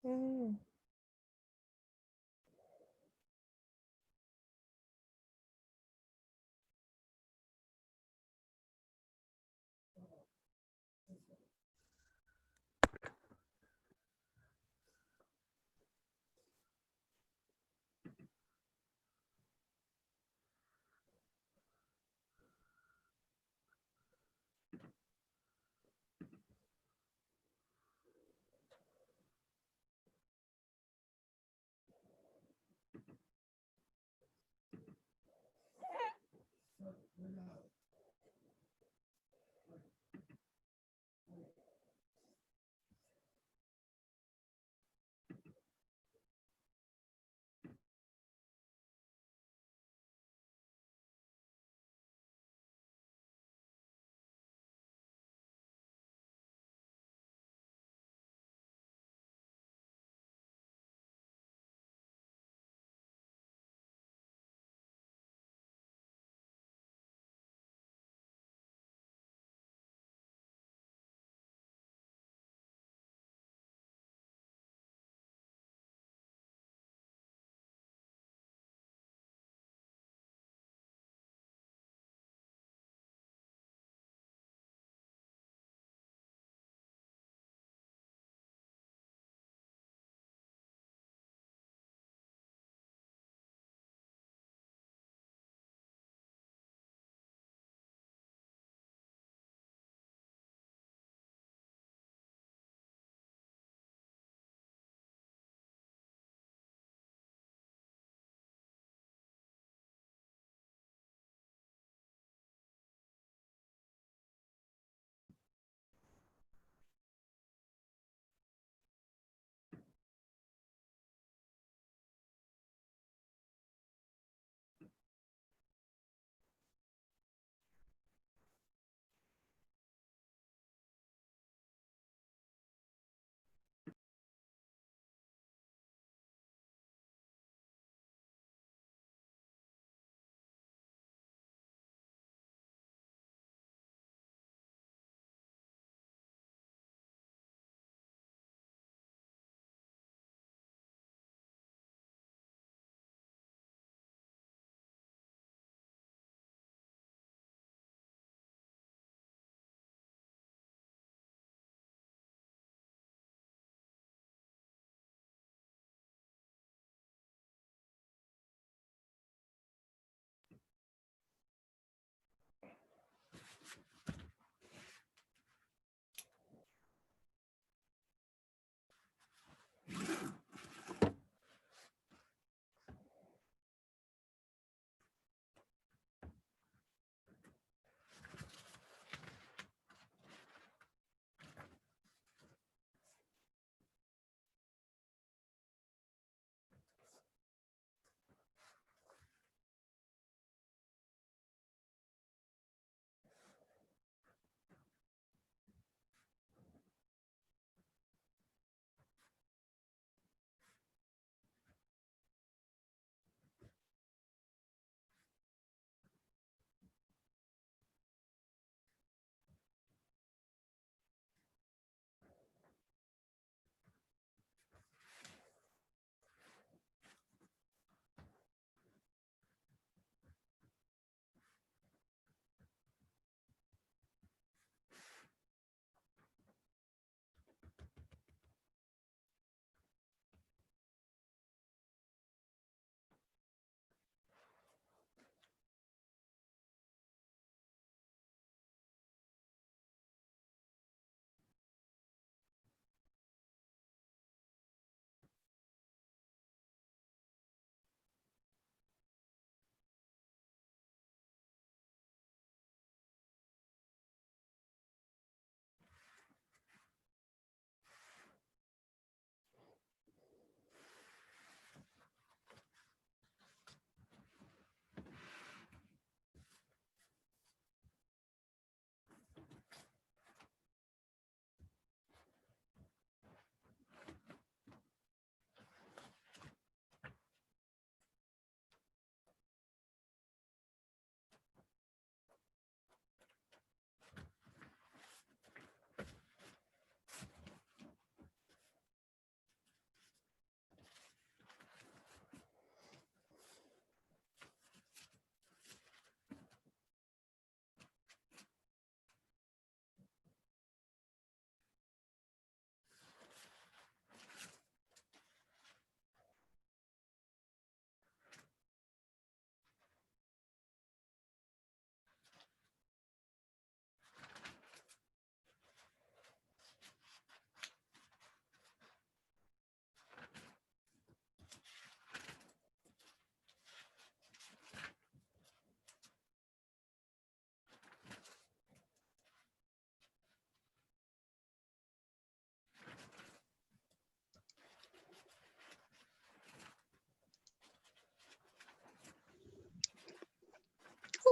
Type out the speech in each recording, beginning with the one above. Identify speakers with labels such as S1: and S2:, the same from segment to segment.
S1: 음.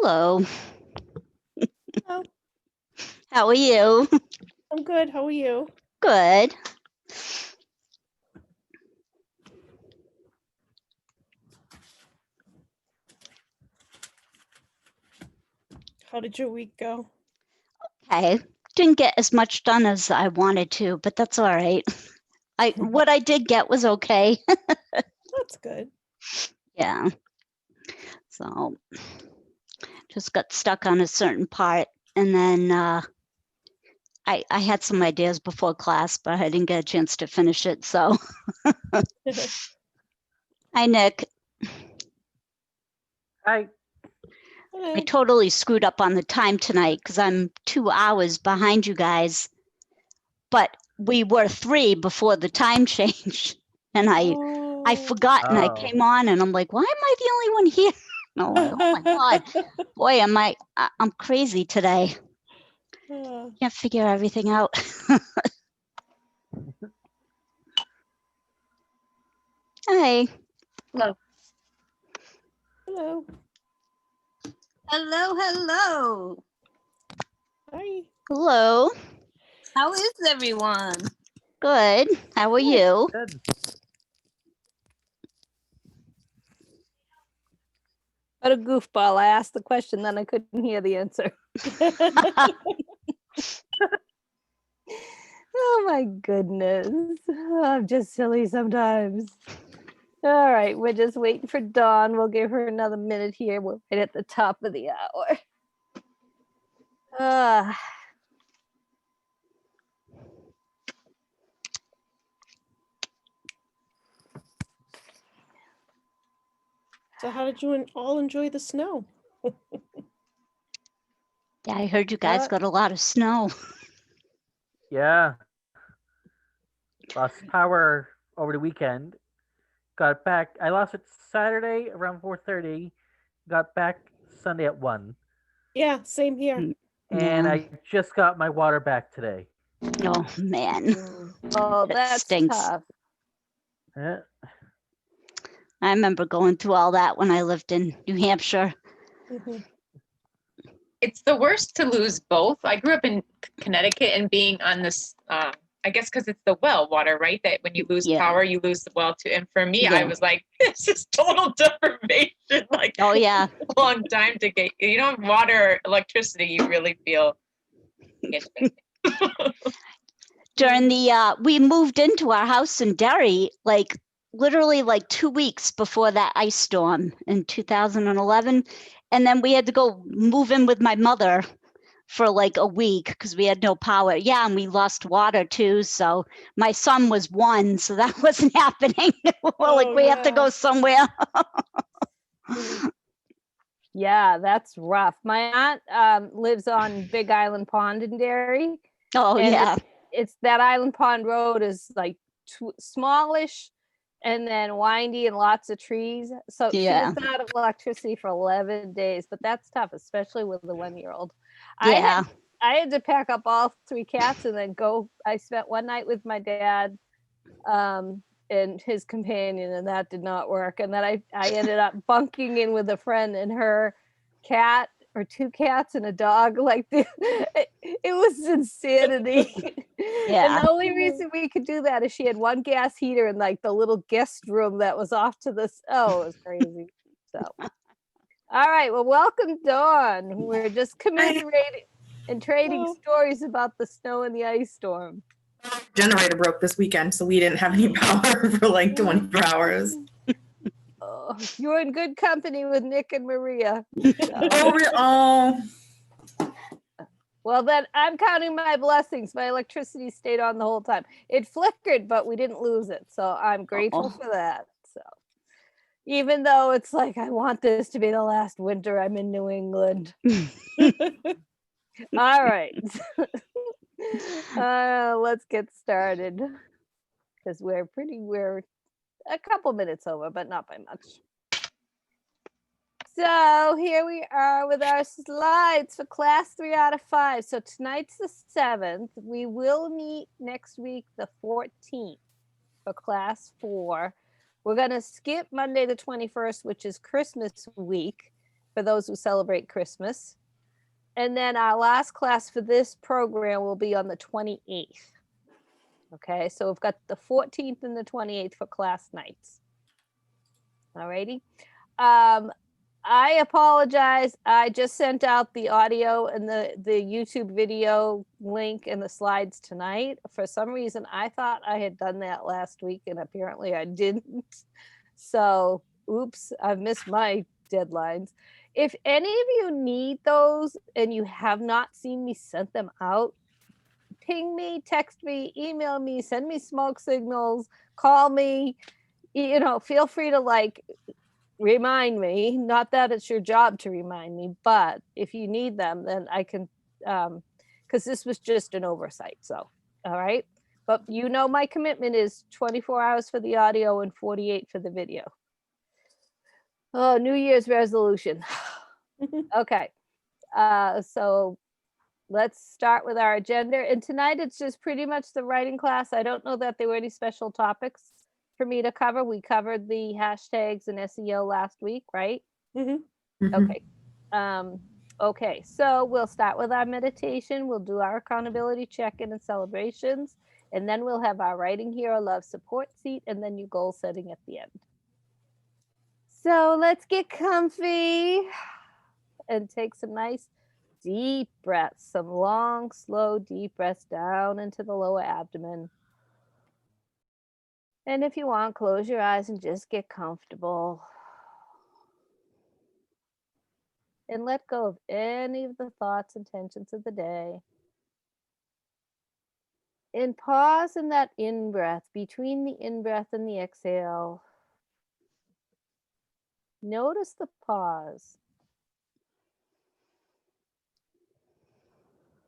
S1: Hello.
S2: Oh,
S1: How are you?
S2: I'm good. How are you?
S1: Good.
S2: How did your week go?
S1: Okay. Didn't get as much done as I wanted to, but that's all right. What I did get was okay.
S2: That's good.
S1: Yeah. So just got stuck on a certain part, and then I had some ideas before class, but I didn't get a chance to finish it. So hi, Nick.
S3: I
S1: I totally screwed up on the time tonight because I'm 2 hours behind you guys, but we were 3 before the time change, and I forgot, and I came on, and I'm like, why am I the only one here? And I'm like, oh my God, boy, I'm crazy today. Can't figure everything out. Hi.
S4: Hello.
S2: Hello.
S4: Hello, hello.
S2: Hi.
S1: Hello.
S4: How is everyone?
S1: Good. How are you?
S3: good.
S5: What a goofball. I asked the question, then I couldn't hear the answer. Oh my goodness. I'm just silly sometimes. All right, we're just waiting for Dawn. We'll give her another minute here. We're right at the top of the hour.
S2: So how did you all enjoy the snow?
S1: Yeah, I heard you guys got a lot of snow.
S3: Yeah. Lost power over the weekend. Got back. I lost it Saturday around 4:30. Got back Sunday at 1.
S2: Yeah, same here.
S3: And I just got my water back today.
S1: Oh man.
S5: Oh,
S1: That
S5: that
S1: stinks.
S5: tough.
S3: Yeah.
S1: I remember going through all that when I lived in New Hampshire.
S6: It's the worst to lose both. I grew up in Connecticut, and being on this, I guess because it's the well water, right? That when you lose power, you lose the well too. And for me, I was like, this is total deprivation. Like,
S1: oh yeah,
S6: a long time to get. You don't have water, electricity, you really feel.
S1: During the we moved into our house in Derry, like literally like 2 weeks before that ice storm in 2011, and then we had to go move in with my mother for like a week because we had no power. Yeah, and we lost water too. So my son was 1, so that wasn't happening. We have to go somewhere.
S5: Yeah, that's rough. My aunt lives on Big Island Pond in Derry.
S1: Oh yeah.
S5: It's that Island Pond Road is like smallish and then windy and lots of trees. So she was out of electricity for 11 days, but that's tough, especially with the 1-year-old.
S1: Yeah.
S5: I had to pack up all 3 cats and then go. I spent one night with my dad and his companion, and that did not work. And then I ended up bunking in with a friend and her cat, or 2 cats and a dog. Like it was insanity. And the only reason we could do that is she had 1 gas heater in like the little guest room that was off to this. Oh, it was crazy. So, all right. Well, welcome, Dawn. We're just commiserating and trading stories about the snow and the ice storm.
S7: Generator broke this weekend, so we didn't have any power for like 24 hours.
S5: Oh, you're in good company with Nick and Maria. Well, then I'm counting my blessings. My electricity stayed on the whole time. It flickered, but we didn't lose it. So I'm grateful for that. So even though it's like, I want this to be the last winter I'm in New England. All right. Let's get started. Because we're a couple minutes over, but not by much. So here we are with our slides for class 3 out of 5. So tonight's the 7th. We will meet next week, the 14th, for class 4. We're going to skip Monday the 21st, which is Christmas week. for those who celebrate Christmas. And then our last class for this program will be on the 28th. Okay, so we've got the 14th and the 28th for class nights. All righty. I apologize. I just sent out the audio and the YouTube video link and the slides tonight. For some reason, I thought I had done that last week, and apparently I didn't. So, oops, I've missed my deadlines. If any of you need those and you have not seen me send them out, ping me, text me, email me, send me smoke signals, call me, feel free to remind me. Not that it's your job to remind me, but if you need them, then I can, because this was just an oversight. So, all right. But my commitment is 24 hours for the audio and 48 for the video. Oh, New Year's resolution. Okay. So let's start with our agenda. And tonight it's just pretty much the writing class. I don't know that there were any special topics for me to cover. We covered the hashtags and SEO last week, right? Okay. Okay, so we'll start with our meditation. We'll do our accountability check-in and celebrations. And then we'll have our Writing Hero Love support seat and then your goal setting at the end. So let's get comfy and take some nice deep breaths, some long, slow, deep breaths down into the lower abdomen. And if you want, close your eyes and just get comfortable. And let go of any of the thoughts and tensions of the day. And pause in that in-breath, between the in-breath and the exhale. Notice the pause.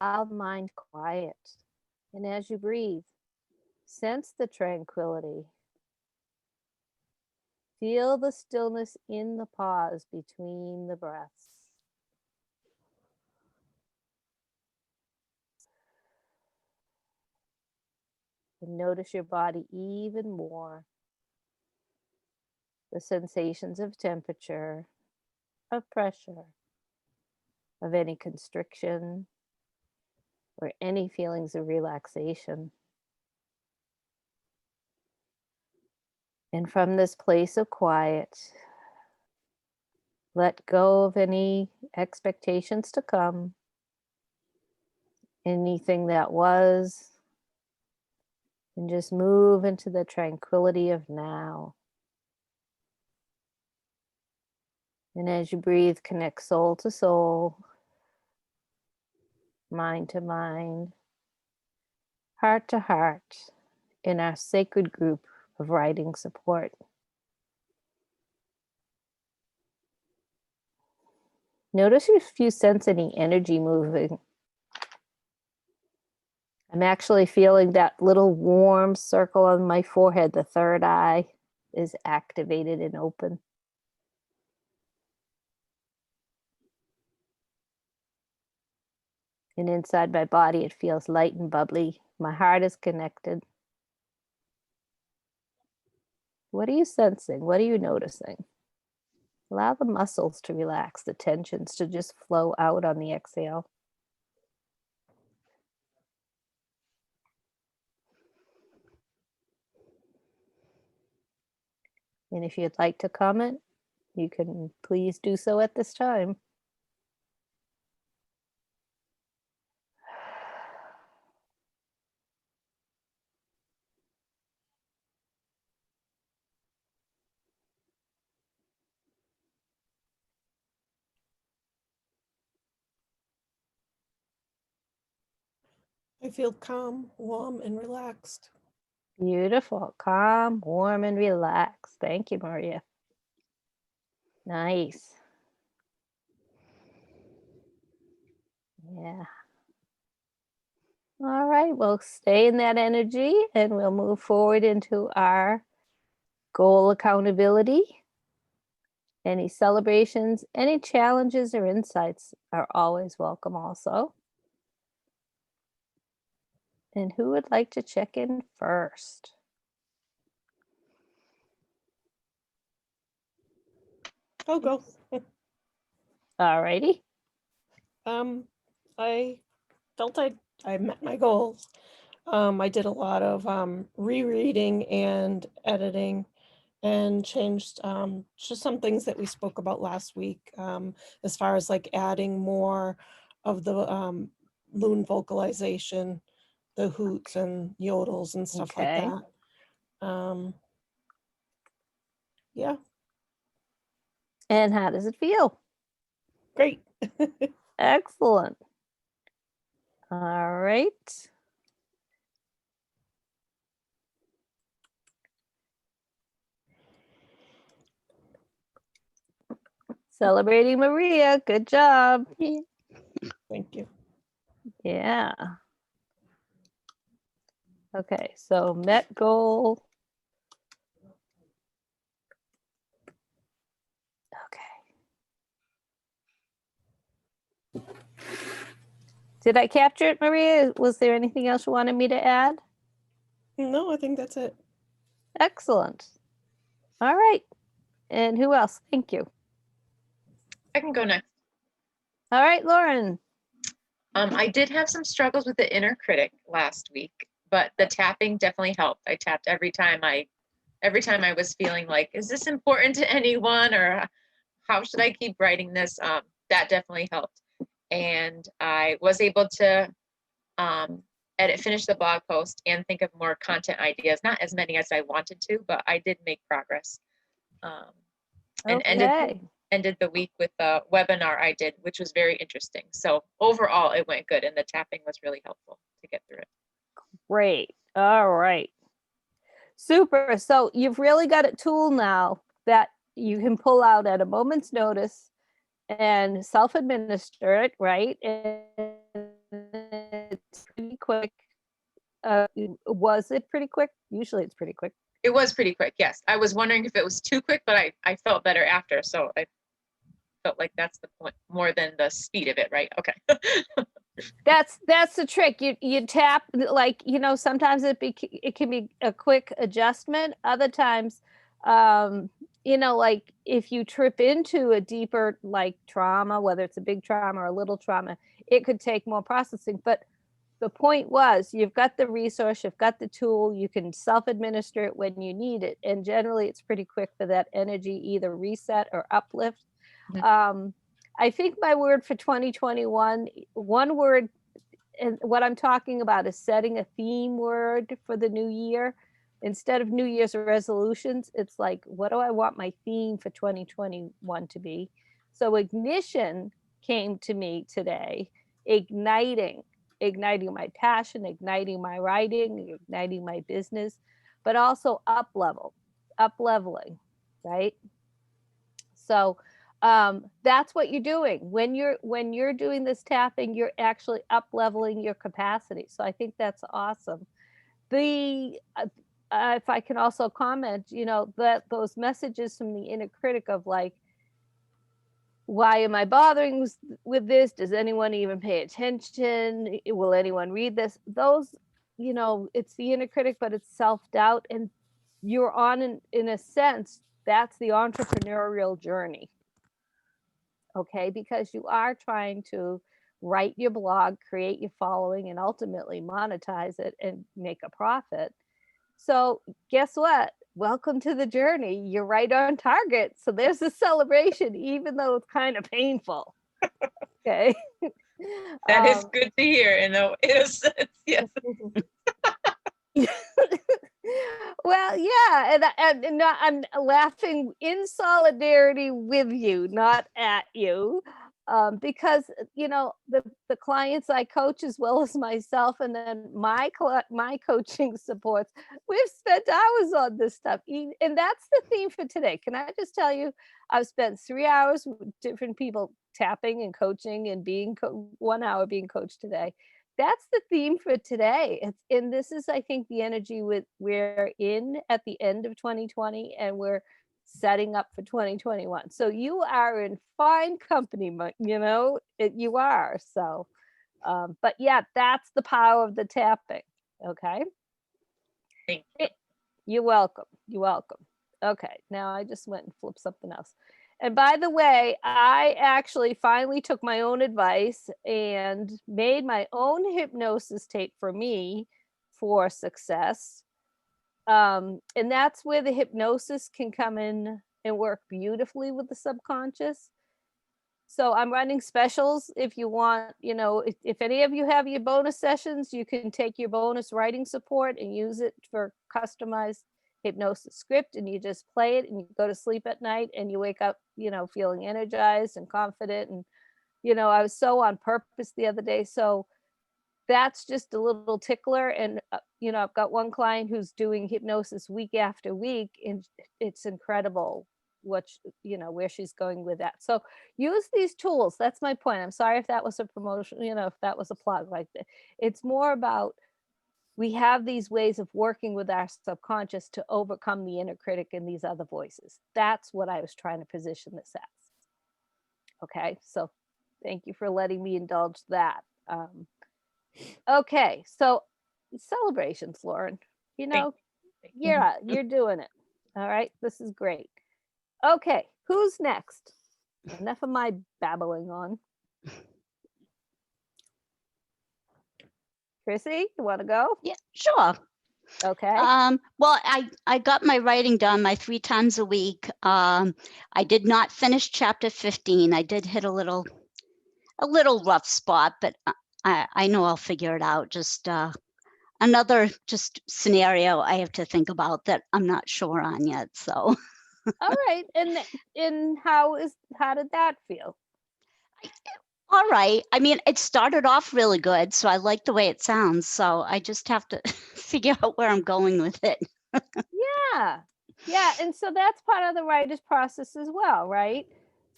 S5: Allow the mind quiet. And as you breathe, sense the tranquility. Feel the stillness in the pause between the breaths. And notice your body even more. The sensations of temperature, of pressure, of any constriction, or any feelings of relaxation. And from this place of quiet, let go of any expectations to come, anything that was, and just move into the tranquility of now. And as you breathe, connect soul to soul, mind to mind, heart to heart, in our sacred group of writing support. Notice if you sense any energy moving. I'm actually feeling that little warm circle on my forehead. The third eye is activated and open. And inside my body, it feels light and bubbly. My heart is connected. What are you sensing? What are you noticing? Allow the muscles to relax, the tensions to just flow out on the exhale. And if you'd like to comment, you can please do so at this time.
S2: I feel calm, warm, and relaxed.
S5: Beautiful, calm, warm, and relaxed. Thank you, Maria. Nice. Yeah. All right, we'll stay in that energy and we'll move forward into our goal accountability. Any celebrations, any challenges or insights are always welcome also. And who would like to check in first?
S2: I'll go.
S5: All righty.
S2: I felt I met my goals. I did a lot of rereading and editing and changed just some things that we spoke about last week, as far as like adding more of the loon vocalization, the hoots and yodels and stuff like
S5: Okay.
S2: that. Yeah,
S5: And how does it feel?
S2: great.
S5: Excellent. All right. Celebrating Maria. Good job.
S2: Thank you.
S5: Yeah. Okay, so met goal. Okay. Did I capture it, Maria? Was there anything else you wanted me to add?
S2: No, I think that's it.
S5: Excellent. All right. And who else? Thank you.
S6: I can go next.
S5: All right, Lauren.
S6: I did have some struggles with the inner critic last week, but the tapping definitely helped. I tapped every time I was feeling like, is this important to anyone, or how should I keep writing this? That definitely helped. And I was able to finish the blog post and think of more content ideas, not as many as I wanted to, but I did make progress. And
S5: Okay.
S6: ended the week with a webinar I did, which was very interesting. So overall, it went good, and the tapping was really helpful to get through it.
S5: Great. All right. Super. So you've really got a tool now that you can pull out at a moment's notice and self-administer it, right? And it's pretty quick. Was it pretty quick? Usually it's pretty quick.
S6: It was pretty quick, yes. I was wondering if it was too quick, but I felt better after. So I felt like that's the point more than the speed of it, right? Okay.
S5: That's the trick. You tap, like, you know, sometimes it can be a quick adjustment. Other times, you know, like if you trip into a deeper like trauma, whether it's a big trauma or a little trauma, it could take more processing. But the point was, you've got the resource, you've got the tool, you can self-administer it when you need it. And generally it's pretty quick for that energy, either reset or uplift.
S6: Mhm.
S5: I think my word for 2021, one word, and what I'm talking about is setting a theme word for the new year. Instead of New Year's resolutions, it's like, what do I want my theme for 2021 to be? So ignition came to me today, igniting my passion, igniting my writing, igniting my business, but also up leveling, right? So that's what you're doing when you're doing this tapping. You're actually up leveling your capacity. So I think that's awesome. The if I can also comment, you know, that those messages from the inner critic of like, why am I bothering with this? Does anyone even pay attention? Will anyone read this? Those, you know, it's the inner critic, but it's self-doubt. And you're on, in a sense, that's the entrepreneurial journey. Okay, because you are trying to write your blog, create your following, and ultimately monetize it and make a profit. So guess what? Welcome to the journey. You're right on target. So there's a celebration, even though it's kind of painful. Okay.
S6: That is good to hear in a sense, yes.
S5: Well, yeah, and I'm laughing in solidarity with you, not at you, because you know the clients I coach, as well as myself, and then my coaching supports. We've spent hours on this stuff, and that's the theme for today. Can I just tell you, I've spent 3 hours with different people tapping and coaching and being 1 hour being coached today. That's the theme for today. And this is, I think, the energy we're in at the end of 2020, and we're setting up for 2021. So you are in fine company, you know, you are. So, but yeah, that's the power of the tapping. Okay.
S6: Thank you.
S5: You're welcome. You're welcome. Okay. Now I just went and flipped something else. And by the way, I actually finally took my own advice and made my own hypnosis tape for me for success. And that's where the hypnosis can come in and work beautifully with the subconscious. So I'm running specials. If you want, if any of you have your bonus sessions, you can take your bonus writing support and use it for customized hypnosis script, and you just play it and you go to sleep at night and you wake up, feeling energized and confident. And, I was so on purpose the other day. So that's just a little tickler. And, I've got one client who's doing hypnosis week after week, and it's incredible where she's going with that. So use these tools. That's my point. I'm sorry if that was a promotion, if that was a plug like that. It's more about, we have these ways of working with our subconscious to overcome the inner critic and these other voices. That's what I was trying to position this as. Okay, so thank you for letting me indulge that. Okay, so celebrations, Lauren. You're doing it. All right, this is great. Okay, who's next? Enough of my babbling on. Chrissy, you want to go?
S1: Yeah, sure.
S5: Okay.
S1: Well, I got my writing done my 3 times a week. I did not finish chapter 15. I did hit a little rough spot, but I know I'll figure it out. Just another scenario I have to think about that I'm not sure on yet. So.
S5: All right, and how did that feel?
S1: All right. I mean, it started off really good, so I like the way it sounds. So I just have to figure out where I'm going with it.
S5: Yeah, and so that's part of the writer's process as well, right?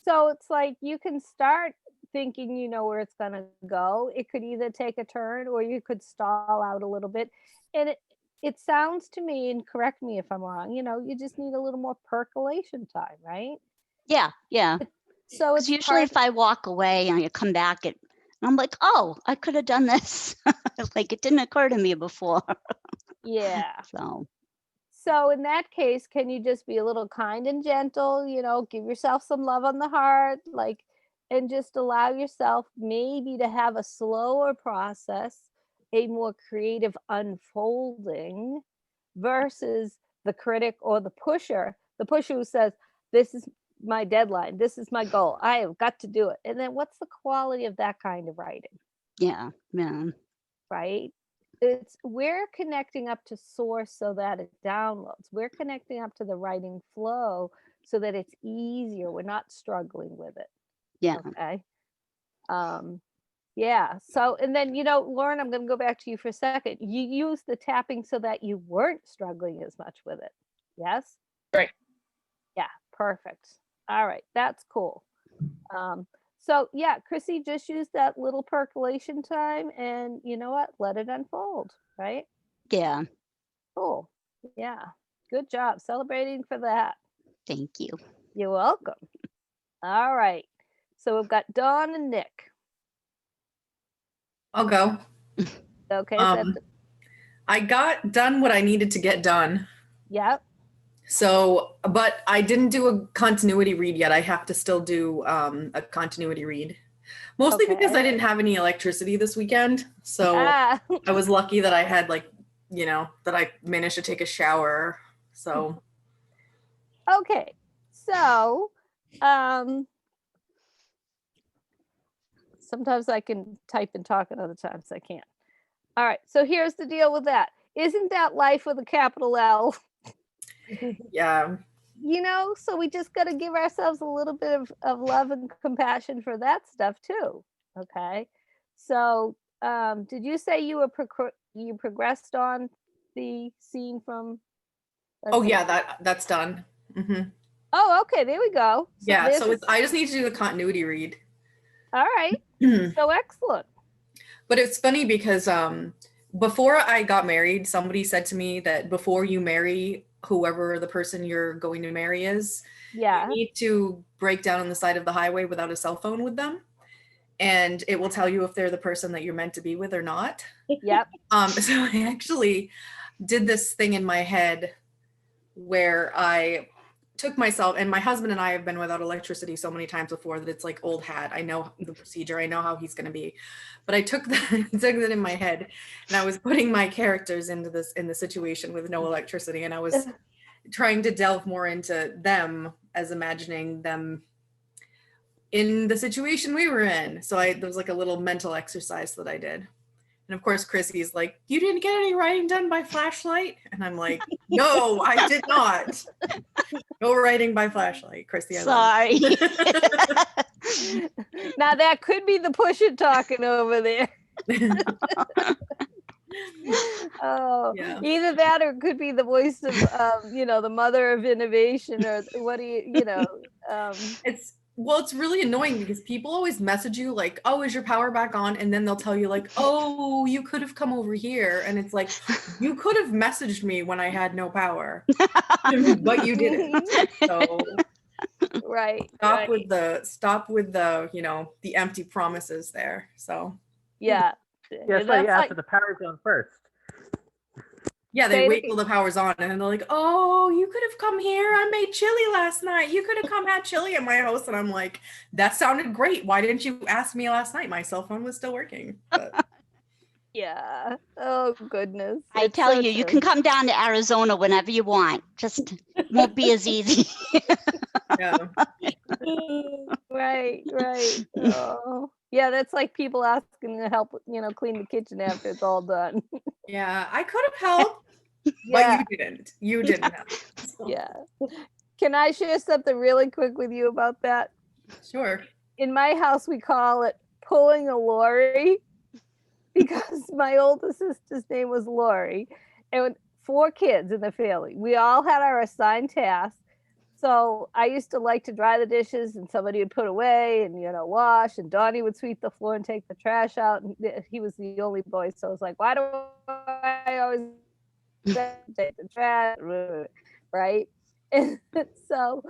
S5: So it's like you can start thinking you know where it's gonna go. It could either take a turn or you could stall out a little bit, and it sounds to me, and correct me if I'm wrong, you just need a little more percolation time, right?
S1: Yeah.
S5: So it's
S1: usually if I walk away and I come back, and I'm like, oh, I could have done this. Like it didn't occur to me before.
S5: Yeah.
S1: So
S5: in that case, can you just be a little kind and gentle, give yourself some love on the heart, and just allow yourself maybe to have a slower process, a more creative unfolding versus the critic or the pusher who says, this is my deadline, this is my goal, I have got to do it. And then what's the quality of that kind of writing?
S1: Yeah.
S5: Right? We're connecting up to source so that it downloads. We're connecting up to the writing flow so that it's easier. We're not struggling with it.
S1: Yeah.
S5: Okay. Yeah. So, and then, Lauren, I'm going to go back to you for a second. You used the tapping so that you weren't struggling as much with it. Yes?
S6: Right.
S5: Yeah. Perfect. All right. That's cool. So yeah, Chrissy, just use that little percolation time and you know what? Let it unfold, right?
S1: Yeah.
S5: Cool. Yeah. Good job celebrating for that.
S1: Thank you.
S5: You're welcome. All right. So we've got Dawn and Nick.
S7: I'll go.
S5: Okay.
S7: I got done what I needed to get done.
S5: Yep.
S7: So, but I didn't do a continuity read yet. I have to still do a continuity read. Mostly because I didn't have any electricity this weekend. So I was lucky that I had that I managed to take a shower. So.
S5: Okay. So, sometimes I can type and talk and other times I can't. All right. So here's the deal with that. Isn't that life with a capital L?
S7: Yeah.
S5: So we just got to give ourselves a little bit of love and compassion for that stuff too. Okay. So did you say you progressed on the scene from?
S7: That's done. Mm-hmm.
S5: Oh, okay. There we go.
S7: So I just need to do the continuity read.
S5: All right. So excellent.
S7: But it's funny because before I got married, somebody said to me that before you marry whoever the person you're going to marry is, you need to break down on the side of the highway without a cell phone with them. And it will tell you if they're the person that you're meant to be with or not.
S5: Yep.
S7: So I actually did this thing in my head where I took myself, and my husband and I have been without electricity so many times before that it's like old hat. I know the procedure. I know how he's going to be, but I took that, took that in my head, and I was putting my characters into this, in the situation with no electricity. And I was trying to delve more into them as imagining them in the situation we were in. So there was like a little mental exercise that I did. And of course, Chrissy's like, you didn't get any writing done by flashlight? And I'm like, no, I did not. No writing by flashlight, Chrissy. I love
S1: Sorry.
S7: you.
S5: Now that could be the push it talking over there. Oh,
S7: Yeah.
S5: either that or it could be the voice of, the mother of innovation, or what do you know?
S7: It's really annoying because people always message you like, oh, is your power back on? And then they'll tell you like, oh, you could have come over here. And it's like, you could have messaged me when I had no power, but you didn't. So
S5: Right.
S7: stop with the, the empty promises there. So
S5: Yeah.
S3: Yeah, that's why you ask if the power's on first.
S7: yeah, they wait till the power's on and then they're like, oh, you could have come here. I made chili last night. You could have come had chili at my house. And I'm like, that sounded great. Why didn't you ask me last night? My cell phone was still working. But
S5: Yeah. Oh, goodness.
S1: I
S5: It's
S1: tell
S5: so
S1: you, you
S5: true.
S1: can come down to Arizona whenever you want. Just won't be as easy.
S7: yeah.
S5: Right. Oh. Yeah, that's like people asking to help, clean the kitchen after it's all done.
S7: Yeah, I could have helped,
S5: Yeah.
S7: but you didn't. You didn't help. So,
S5: Yeah. Can I share something really quick with you about that?
S7: Sure.
S5: In my house, we call it pulling a Lori, because my oldest sister's name was Lori, and 4 kids in the family. We all had our assigned tasks. So I used to like to dry the dishes, and somebody would put away and, wash, and Donnie would sweep the floor and take the trash out. And he was the only boy. So I was like, why do I always take the trash? Right. And so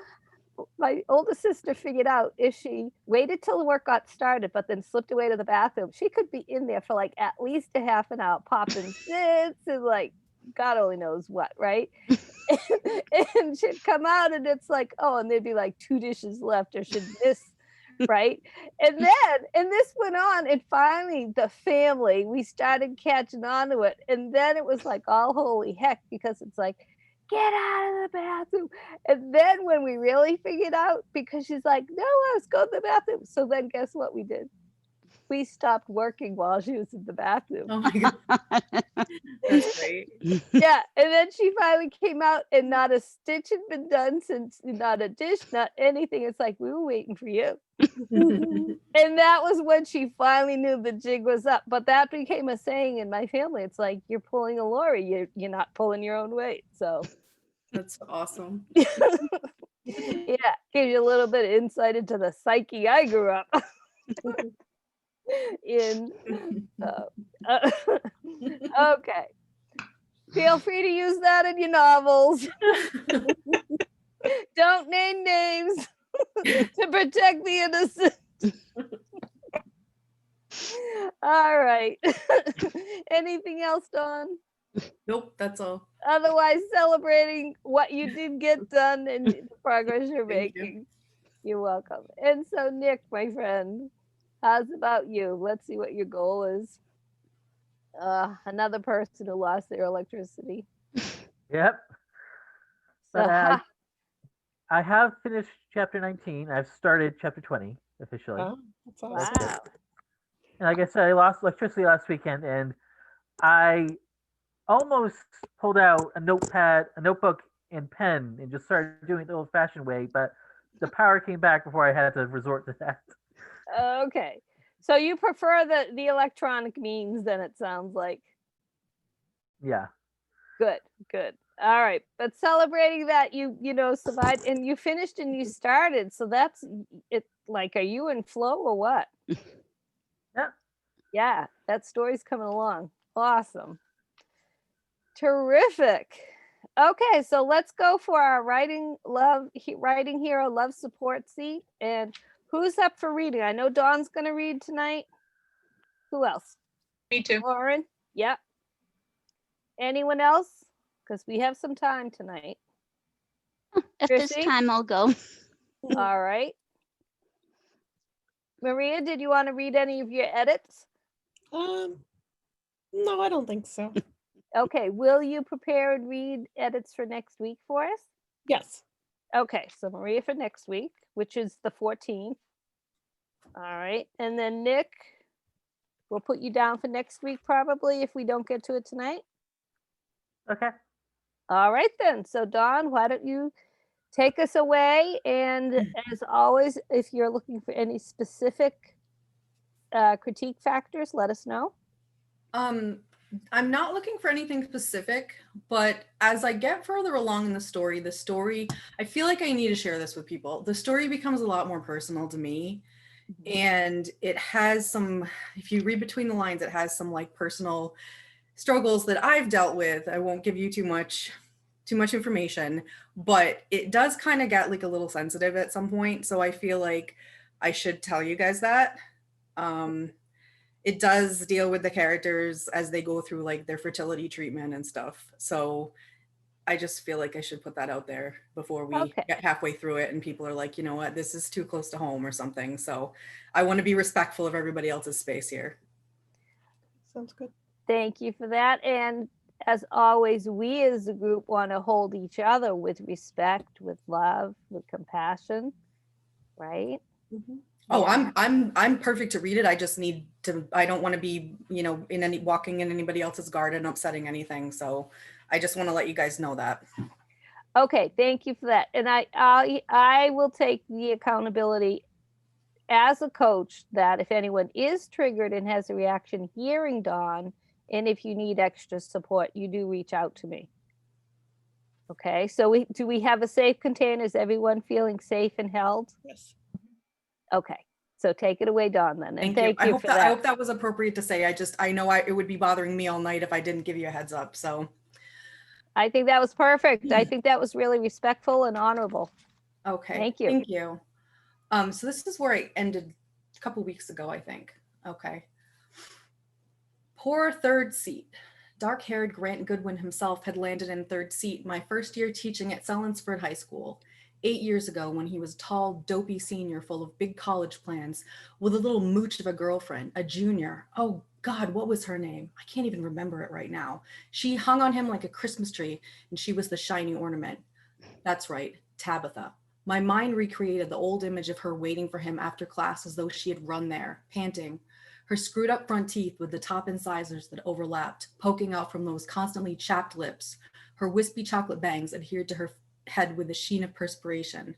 S5: my oldest sister figured out if she waited till the work got started, but then slipped away to the bathroom, she could be in there for like at least a half an hour, popping zits and like God only knows what, right? And she'd come out and it's like, oh, and there'd be like 2 dishes left, or should this, right? And this went on, and finally the family, we started catching on to it. And then it was like all holy heck, because it's like, get out of the bathroom. And then when we really figured out, because she's like, no, let's go to the bathroom. So then guess what we did? We stopped working while she was in the bathroom.
S7: Oh my God. That's great.
S5: Yeah. And then she finally came out, and not a stitch had been done since, not a dish, not anything. It's like, we were waiting for you. And that was when she finally knew the jig was up. But that became a saying in my family. It's like, you're pulling a Lori, you're not pulling your own weight. So
S7: That's awesome.
S5: yeah, gives you a little bit of insight into the psyche I grew up in. Okay. Feel free to use that in your novels. Don't name names to protect the innocent. All right. Anything else, Dawn?
S7: Nope, that's all.
S5: Otherwise, celebrating what you did get done and the progress you're
S7: Thank you.
S5: making. You're welcome. And so, Nick, my friend, how's about you? Let's see what your goal is. Another person who lost their electricity.
S3: Yep.
S5: So,
S3: But I have finished chapter 19. I've started chapter 20 officially.
S2: Oh, that's
S5: wow.
S2: awesome.
S3: And like I said, I lost electricity last weekend, and I almost pulled out a notebook, and pen, and just started doing it the old-fashioned way. But the power came back before I had to resort to that.
S5: Okay. So you prefer the electronic means, then, it sounds like.
S3: Yeah.
S5: Good. All right. But celebrating that you survived, and you finished and you started. So that's it. Like, are you in flow or what?
S3: Yeah.
S5: Yeah, that story's coming along. Awesome. Terrific. Okay, so let's go for our writing hero love support seat. And who's up for reading? I know Dawn's going to read tonight. Who else?
S6: Me too.
S5: Lauren? Yep. Anyone else? Because we have some time tonight.
S1: At this
S5: Chrissy?
S1: time, I'll go.
S5: All right. Maria, did you want to read any of your edits?
S2: No, I don't think so.
S5: Okay, will you prepare and read edits for next week for us?
S2: Yes.
S5: Okay, so Maria for next week, which is the 14th. All right, and then Nick, we'll put you down for next week probably if we don't get to it tonight.
S3: Okay.
S5: All right then, so Dawn, why don't you take us away? And as always, if you're looking for any specific critique factors, let us know.
S7: I'm not looking for anything specific, but as I get further along in the story, I feel like I need to share this with people. The story becomes a lot more personal to me. And it has some, if you read between the lines, it has some like personal struggles that I've dealt with. I won't give you too much information, but it does kind of get like a little sensitive at some point. So I feel like I should tell you guys that. It does deal with the characters as they go through like their fertility treatment and stuff. So I just feel like I should put that out there before we get halfway through it and people are like, you know what, this is too close to home or something. So I want to be respectful of everybody else's space here.
S2: Sounds good.
S5: Thank you for that. And as always, we as a group want to hold each other with respect, with love, with compassion, right?
S7: Mm-hmm. Oh, yeah. I'm perfect to read it. I just need to, I don't want to be, you know, walking in anybody else's garden, upsetting anything. So I just want to let you guys know that.
S5: Okay, thank you for that. And I will take the accountability as a coach that if anyone is triggered and has a reaction hearing Dawn, and if you need extra support, you do reach out to me. Okay, so do we have a safe container? Is everyone feeling safe and held?
S2: Yes.
S5: Okay, so take it away, Dawn, then. And thank you for that.
S7: I hope that was appropriate to say. I know it would be bothering me all night if I didn't give you a heads up. So
S5: I think that was perfect. I think that was really respectful and honorable.
S7: Okay.
S5: Thank you.
S7: Thank you. So this is where I ended a couple weeks ago, I think. Okay. Poor third seat. Dark-haired Grant Goodwin himself had landed in third seat my first year teaching at Sellinsford High School, 8 years ago, when he was a tall, dopey senior full of big college plans with a little mooch of a girlfriend, a junior. Oh God, what was her name? I can't even remember it right now. She hung on him like a Christmas tree, and she was the shiny ornament. That's right, Tabitha. My mind recreated the old image of her waiting for him after class as though she had run there, panting, her screwed up front teeth with the top incisors that overlapped, poking out from those constantly chapped lips, her wispy chocolate bangs adhered to her head with a sheen of perspiration.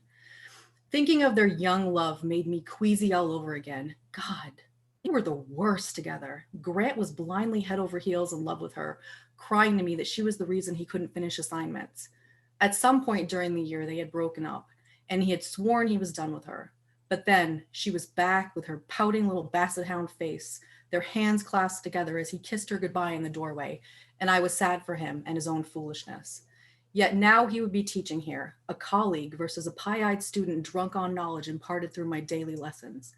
S7: Thinking of their young love made me queasy all over again. God, they were the worst together. Grant was blindly head over heels in love with her, crying to me that she was the reason he couldn't finish assignments. At some point during the year, they had broken up, and he had sworn he was done with her. But then she was back with her pouting little basset hound face, their hands clasped together as he kissed her goodbye in the doorway, and I was sad for him and his own foolishness. Yet now he would be teaching here, a colleague versus a pie-eyed student drunk on knowledge imparted through my daily lessons.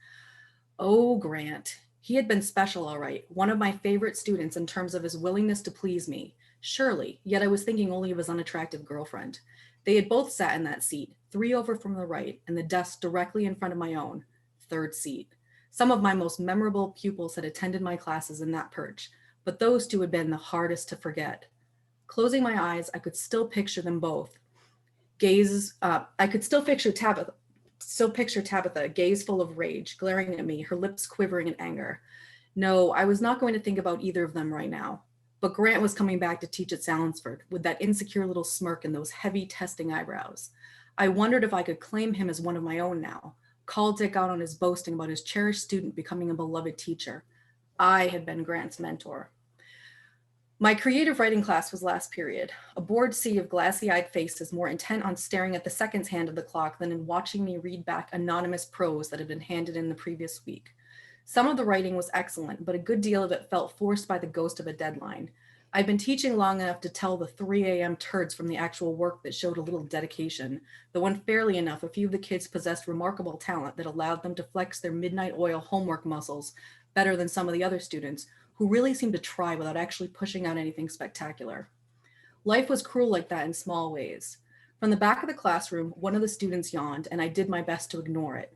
S7: Oh, Grant. He had been special, all right, one of my favorite students in terms of his willingness to please me. Surely, yet I was thinking only of his unattractive girlfriend. They had both sat in that seat, 3 over from the right, and the desk directly in front of my own, third seat. Some of my most memorable pupils had attended my classes in that perch, but those two had been the hardest to forget. Closing my eyes, I could still picture them both. I could still picture Tabitha, gaze full of rage, glaring at me, her lips quivering in anger. No, I was not going to think about either of them right now. But Grant was coming back to teach at Sellinsford with that insecure little smirk and those heavy testing eyebrows. I wondered if I could claim him as one of my own now, call Dick out on his boasting about his cherished student becoming a beloved teacher. I had been Grant's mentor. My creative writing class was last period, a bored sea of glassy-eyed faces more intent on staring at the seconds hand of the clock than in watching me read back anonymous prose that had been handed in the previous week. Some of the writing was excellent, but a good deal of it felt forced by the ghost of a deadline. I'd been teaching long enough to tell the 3 a.m. turds from the actual work that showed a little dedication, though unfairly enough, a few of the kids possessed remarkable talent that allowed them to flex their midnight oil homework muscles better than some of the other students, who really seemed to try without actually pushing out anything spectacular. Life was cruel like that in small ways. From the back of the classroom, one of the students yawned, and I did my best to ignore it.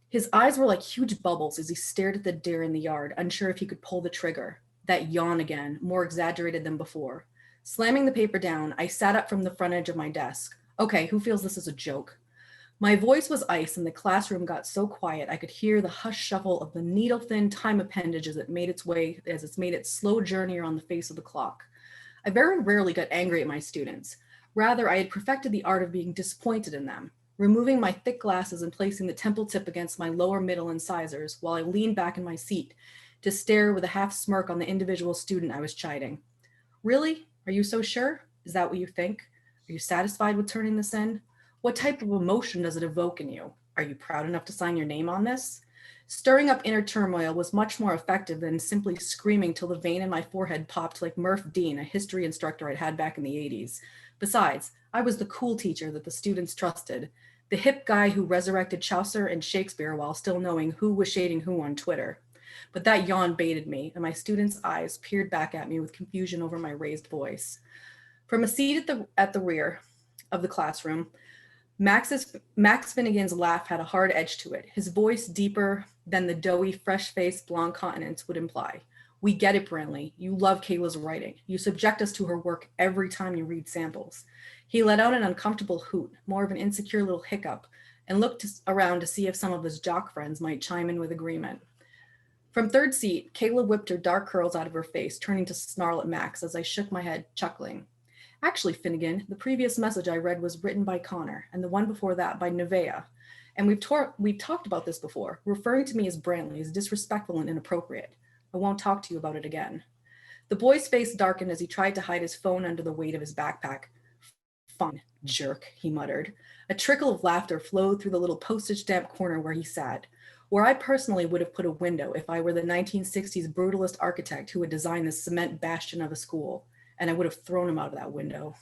S7: His eyes were like huge bubbles as he stared at the deer in the yard, unsure if he could pull the trigger. That yawn again, more exaggerated than before. Slamming the paper down, I sat up from the front edge of my desk. Okay, who feels this is a joke? My voice was ice, and the classroom got so quiet I could hear the hush shuffle of the needle-thin time appendage as it's made its slow journey around the face of the clock. I very rarely got angry at my students. Rather, I had perfected the art of being disappointed in them, removing my thick glasses and placing the temple tip against my lower middle incisors while I leaned back in my seat to stare with a half smirk on the individual student I was chiding. Really? Are you so sure? Is that what you think? Are you satisfied with turning this in? What type of emotion does it evoke in you? Are you proud enough to sign your name on this? Stirring up inner turmoil was much more effective than simply screaming till the vein in my forehead popped like Murph Dean, a history instructor I'd had back in the 80s. Besides, I was the cool teacher that the students trusted, the hip guy who resurrected Chaucer and Shakespeare while still knowing who was shading who on Twitter. But that yawn baited me, and my students' eyes peered back at me with confusion over my raised voice. From a seat at the rear of the classroom, Max Finnegan's laugh had a hard edge to it, his voice deeper than the doughy, fresh-faced blonde countenance would imply. We get it, Brantley. You love Kayla's writing. You subject us to her work every time you read samples. He let out an uncomfortable hoot, more of an insecure little hiccup, and looked around to see if some of his jock friends might chime in with agreement. From third seat, Kayla whipped her dark curls out of her face, turning to snarl at Max as I shook my head, chuckling. Actually, Finnegan, the previous message I read was written by Connor, and the one before that by Nevaeh. And we've talked about this before. Referring to me as Brantley is disrespectful and inappropriate. I won't talk to you about it again. The boy's face darkened as he tried to hide his phone under the weight of his backpack. Fine, jerk, he muttered. A trickle of laughter flowed through the little postage stamp corner where he sat, where I personally would have put a window if I were the 1960s brutalist architect who had designed this cement bastion of a school, and I would have thrown him out of that window.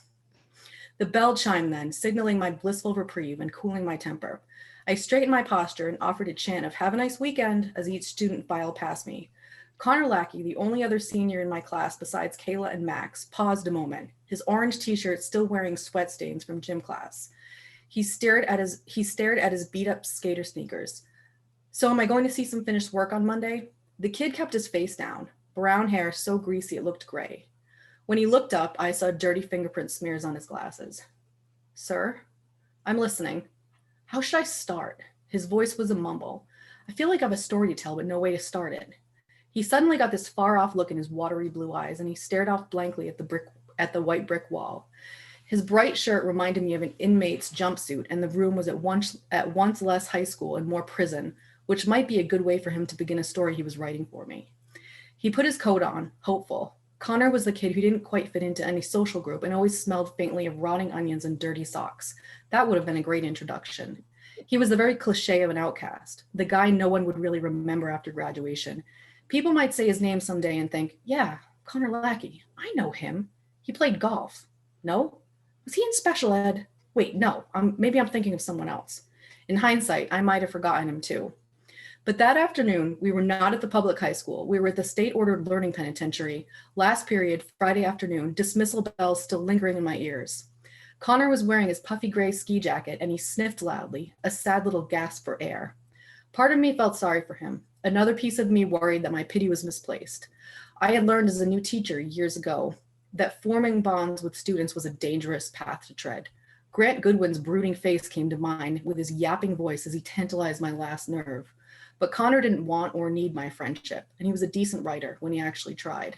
S7: The bell chimed then, signaling my blissful reprieve and cooling my temper. I straightened my posture and offered a chant of "Have a nice weekend" as each student filed past me. Connor Lackey, the only other senior in my class besides Kayla and Max, paused a moment, his orange t-shirt still wearing sweat stains from gym class. He stared at his beat-up skater sneakers. So am I going to see some finished work on Monday? The kid kept his face down, brown hair so greasy it looked gray. When he looked up, I saw dirty fingerprint smears on his glasses. Sir? I'm listening. How should I start? His voice was a mumble. I feel like I have a story to tell, but no way to start it. He suddenly got this far-off look in his watery blue eyes, and he stared off blankly at the white brick wall. His bright shirt reminded me of an inmate's jumpsuit, and the room was at once less high school and more prison, which might be a good way for him to begin a story he was writing for me. He put his coat on, hopeful. Connor was the kid who didn't quite fit into any social group and always smelled faintly of rotting onions and dirty socks. That would have been a great introduction. He was the very cliche of an outcast, the guy no one would really remember after graduation. People might say his name someday and think, yeah, Connor Lackey, I know him. He played golf. No? Was he in special ed? Wait, no, maybe I'm thinking of someone else. In hindsight, I might have forgotten him too. But that afternoon, we were not at the public high school. We were at the state-ordered learning penitentiary. Last period, Friday afternoon, dismissal bells still lingering in my ears. Connor was wearing his puffy gray ski jacket, and he sniffed loudly, a sad little gasp for air. Part of me felt sorry for him. Another piece of me worried that my pity was misplaced. I had learned as a new teacher years ago that forming bonds with students was a dangerous path to tread. Grant Goodwin's brooding face came to mind with his yapping voice as he tantalized my last nerve. But Connor didn't want or need my friendship, and he was a decent writer when he actually tried.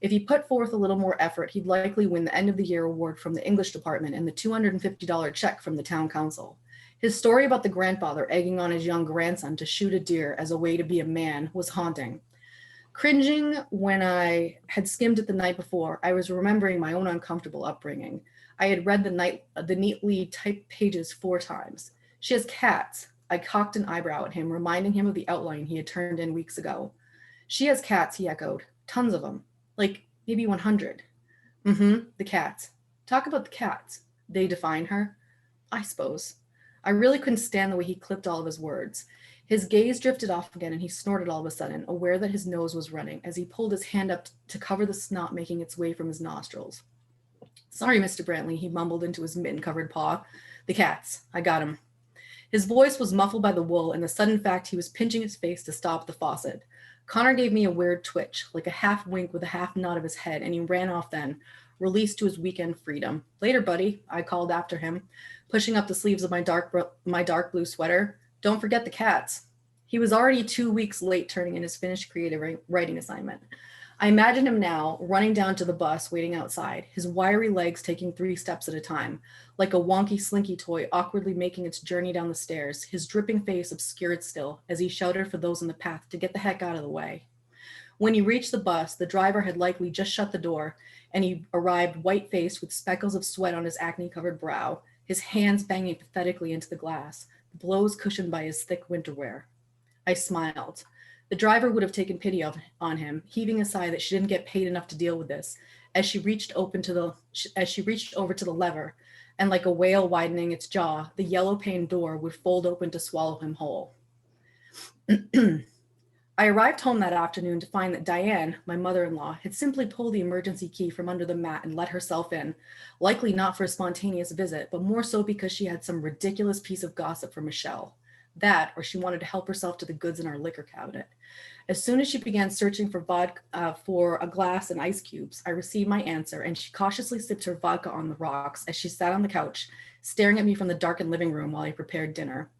S7: If he put forth a little more effort, he'd likely win the end of the year award from the English department and the $250 check from the town council. His story about the grandfather egging on his young grandson to shoot a deer as a way to be a man was haunting. Cringing when I had skimmed it the night before, I was remembering my own uncomfortable upbringing. I had read the neatly typed pages 4 times. She has cats. I cocked an eyebrow at him, reminding him of the outline he had turned in weeks ago. She has cats, he echoed. Tons of them. Like maybe 100. The cats. Talk about the cats. They define her? I suppose. I really couldn't stand the way he clipped all of his words. His gaze drifted off again and he snorted all of a sudden, aware that his nose was running as he pulled his hand up to cover the snot making its way from his nostrils. Sorry, Mr. Brantley, he mumbled into his mitten-covered paw. The cats. I got 'em. His voice was muffled by the wool and the sudden fact he was pinching his face to stop the faucet. Connor gave me a weird twitch, like a half wink with a half nod of his head, and he ran off then, released to his weekend freedom. Later, buddy, I called after him, pushing up the sleeves of my dark blue sweater. Don't forget the cats. He was already 2 weeks late turning in his finished creative writing assignment. I imagine him now running down to the bus, waiting outside, his wiry legs taking 3 steps at a time, like a wonky slinky toy awkwardly making its journey down the stairs, his dripping face obscured still as he shouted for those in the path to get the heck out of the way. When he reached the bus, the driver had likely just shut the door, and he arrived white-faced with speckles of sweat on his acne-covered brow, his hands banging pathetically into the glass, the blows cushioned by his thick winter wear. I smiled. The driver would have taken pity on him, heaving a sigh that she didn't get paid enough to deal with this, as she reached over to the lever, and like a whale widening its jaw, the yellow pane door would fold open to swallow him whole. I arrived home that afternoon to find that Diane, my mother-in-law, had simply pulled the emergency key from under the mat and let herself in, likely not for a spontaneous visit, but more so because she had some ridiculous piece of gossip for Michelle. That, or she wanted to help herself to the goods in our liquor cabinet. As soon as she began searching for vodka, for a glass and ice cubes, I received my answer, and she cautiously sipped her vodka on the rocks as she sat on the couch, staring at me from the darkened living room while I prepared dinner.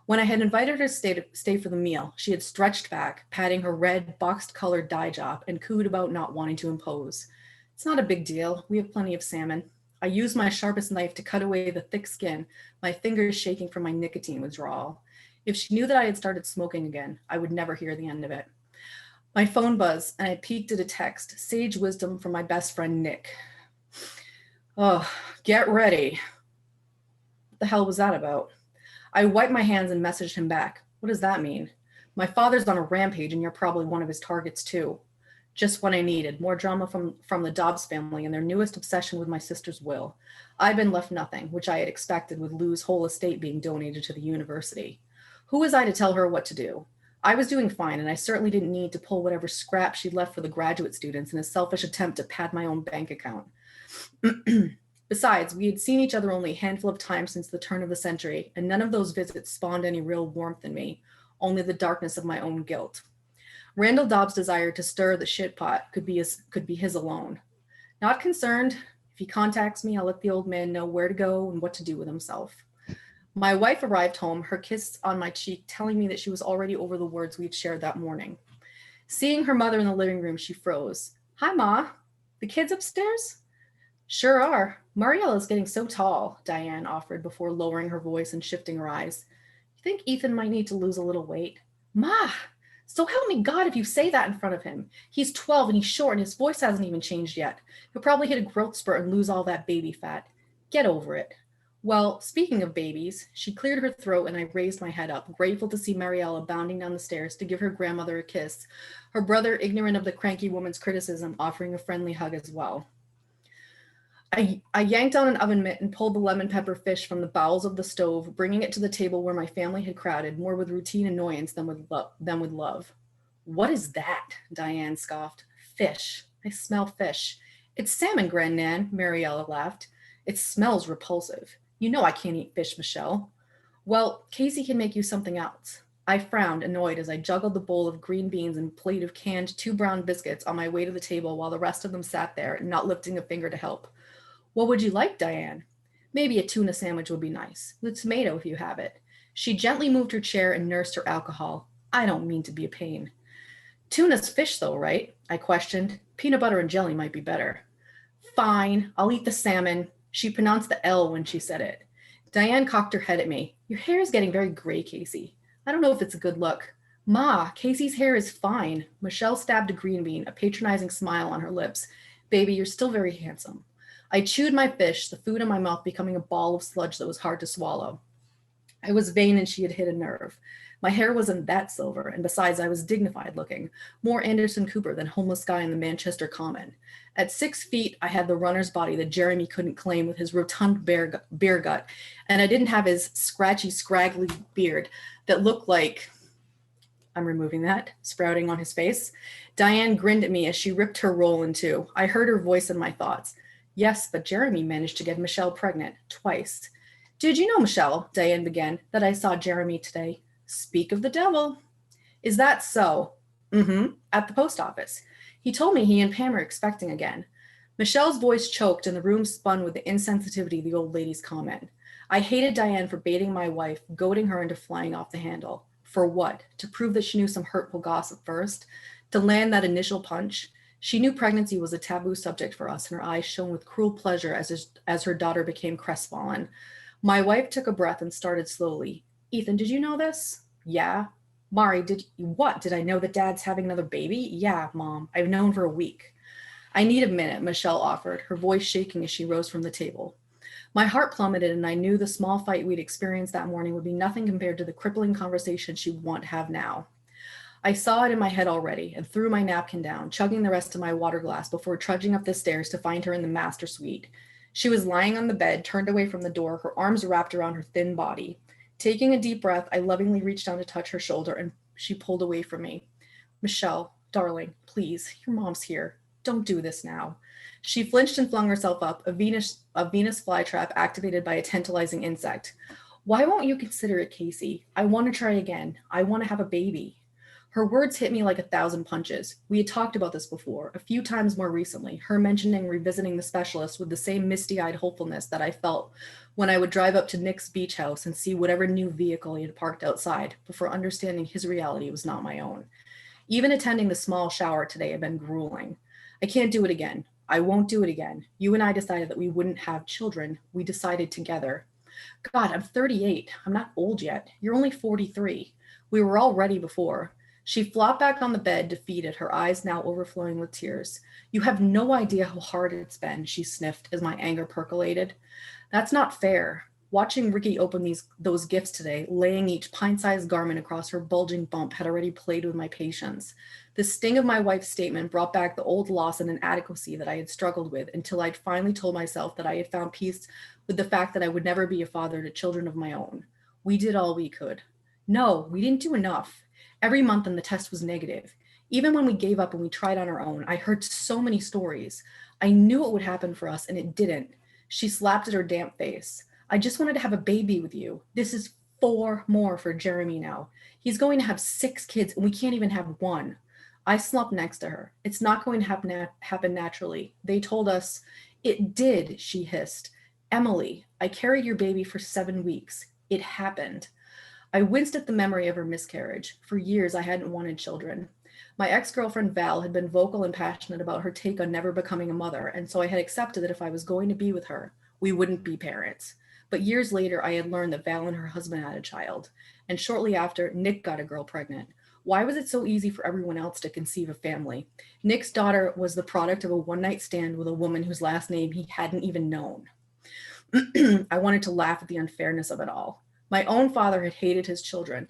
S7: When I had invited her to stay for the meal, she had stretched back, patting her red, boxed-colored dye job, and cooed about not wanting to impose. It's not a big deal. We have plenty of salmon. I used my sharpest knife to cut away the thick skin, my fingers shaking from my nicotine withdrawal. If she knew that I had started smoking again, I would never hear the end of it. My phone buzzed, and I peeked at a text, sage wisdom from my best friend, Nick. Oh, get ready. What the hell was that about? I wiped my hands and messaged him back. What does that mean? My father's on a rampage, and you're probably one of his targets, too. Just what I needed, more drama from the Dobbs family and their newest obsession with my sister's will. I'd been left nothing, which I had expected with Lou's whole estate being donated to the university. Who was I to tell her what to do? I was doing fine, and I certainly didn't need to pull whatever scrap she'd left for the graduate students in a selfish attempt to pad my own bank account. Besides, we had seen each other only a handful of times since the turn of the century, and none of those visits spawned any real warmth in me, only the darkness of my own guilt. Randall Dobbs' desire to stir the shit pot could be his alone. Not concerned. If he contacts me, I'll let the old man know where to go and what to do with himself. My wife arrived home, her kiss on my cheek, telling me that she was already over the words we'd shared that morning. Seeing her mother in the living room, she froze. Hi, Ma. The kids upstairs? Sure are. Mariella's getting so tall, Diane offered before lowering her voice and shifting her eyes. You think Ethan might need to lose a little weight? Ma, so help me God if you say that in front of him. He's 12 and he's short and his voice hasn't even changed yet. He'll probably hit a growth spurt and lose all that baby fat. Get over it. Well, speaking of babies, she cleared her throat and I raised my head up, grateful to see Mariella bounding down the stairs to give her grandmother a kiss, her brother, ignorant of the cranky woman's criticism, offering a friendly hug as well. I yanked on an oven mitt and pulled the lemon pepper fish from the bowels of the stove, bringing it to the table where my family had crowded, more with routine annoyance than with love. What is that? Diane scoffed. Fish. I smell fish. It's salmon, Grandnan, Mariella laughed. It smells repulsive. You know I can't eat fish, Michelle. Well, Casey can make you something else. I frowned, annoyed, as I juggled the bowl of green beans and plate of canned 2 brown biscuits on my way to the table while the rest of them sat there, not lifting a finger to help. What would you like, Diane? Maybe a tuna sandwich would be nice, with tomato if you have it. She gently moved her chair and nursed her alcohol. I don't mean to be a pain. Tuna's fish though, right? I questioned. Peanut butter and jelly might be better. Fine, I'll eat the salmon. She pronounced the L when she said it. Diane cocked her head at me. Your hair is getting very gray, Casey. I don't know if it's a good look. Ma, Casey's hair is fine. Michelle stabbed a green bean, a patronizing smile on her lips. Baby, you're still very handsome. I chewed my fish, the food in my mouth becoming a ball of sludge that was hard to swallow. I was vain and she had hit a nerve. My hair wasn't that silver, and besides, I was dignified looking, more Anderson Cooper than homeless guy in the Manchester Common. At 6 feet, I had the runner's body that Jeremy couldn't claim with his rotund beer gut, and I didn't have his scratchy, scraggly beard that looked like, I'm removing that, sprouting on his face. Diane grinned at me as she ripped her roll in two. I heard her voice in my thoughts. Yes, but Jeremy managed to get Michelle pregnant twice. Did you know, Michelle, Diane began, that I saw Jeremy today? Speak of the devil. Is that so? Mm-hmm, at the post office. He told me he and Pam are expecting again. Michelle's voice choked and the room spun with the insensitivity of the old lady's comment. I hated Diane for baiting my wife, goading her into flying off the handle. For what? To prove that she knew some hurtful gossip first? To land that initial punch? She knew pregnancy was a taboo subject for us, and her eyes shone with cruel pleasure as her daughter became crestfallen. My wife took a breath and started slowly. Ethan, did you know this? Yeah. Mari, did I know that Dad's having another baby? Yeah, Mom. I've known for a week. I need a minute, Michelle offered, her voice shaking as she rose from the table. My heart plummeted, and I knew the small fight we'd experienced that morning would be nothing compared to the crippling conversation she'd want to have now. I saw it in my head already and threw my napkin down, chugging the rest of my water glass before trudging up the stairs to find her in the master suite. She was lying on the bed, turned away from the door, her arms wrapped around her thin body. Taking a deep breath, I lovingly reached down to touch her shoulder, and she pulled away from me. Michelle, darling, please, your mom's here. Don't do this now. She flinched and flung herself up, a Venus flytrap activated by a tantalizing insect. Why won't you consider it, Casey? I want to try again. I want to have a baby. Her words hit me like 1,000 punches. We had talked about this before, a few times more recently, her mentioning revisiting the specialist with the same misty-eyed hopefulness that I felt when I would drive up to Nick's beach house and see whatever new vehicle he had parked outside, before understanding his reality was not my own. Even attending the small shower today had been grueling. I can't do it again. I won't do it again. You and I decided that we wouldn't have children. We decided together. God, I'm 38. I'm not old yet. You're only 43. We were all ready before. She flopped back on the bed, defeated, her eyes now overflowing with tears. You have no idea how hard it's been, she sniffed as my anger percolated. That's not fair. Watching Ricky open those gifts today, laying each pint-sized garment across her bulging bump, had already played with my patience. The sting of my wife's statement brought back the old loss and inadequacy that I had struggled with until I'd finally told myself that I had found peace with the fact that I would never be a father to children of my own. We did all we could. No, we didn't do enough. Every month and the test was negative. Even when we gave up and we tried on our own, I heard so many stories. I knew it would happen for us, and it didn't. She slapped at her damp face. I just wanted to have a baby with you. This is 4 more for Jeremy now. He's going to have 6 kids, and we can't even have 1. I slumped next to her. It's not going to happen naturally. They told us. It did, she hissed. Emily, I carried your baby for 7 weeks. It happened. I winced at the memory of her miscarriage. For years, I hadn't wanted children. My ex-girlfriend Val had been vocal and passionate about her take on never becoming a mother, and so I had accepted that if I was going to be with her, we wouldn't be parents. But years later, I had learned that Val and her husband had a child, and shortly after, Nick got a girl pregnant. Why was it so easy for everyone else to conceive a family? Nick's daughter was the product of a one-night stand with a woman whose last name he hadn't even known. I wanted to laugh at the unfairness of it all. My own father had hated his children,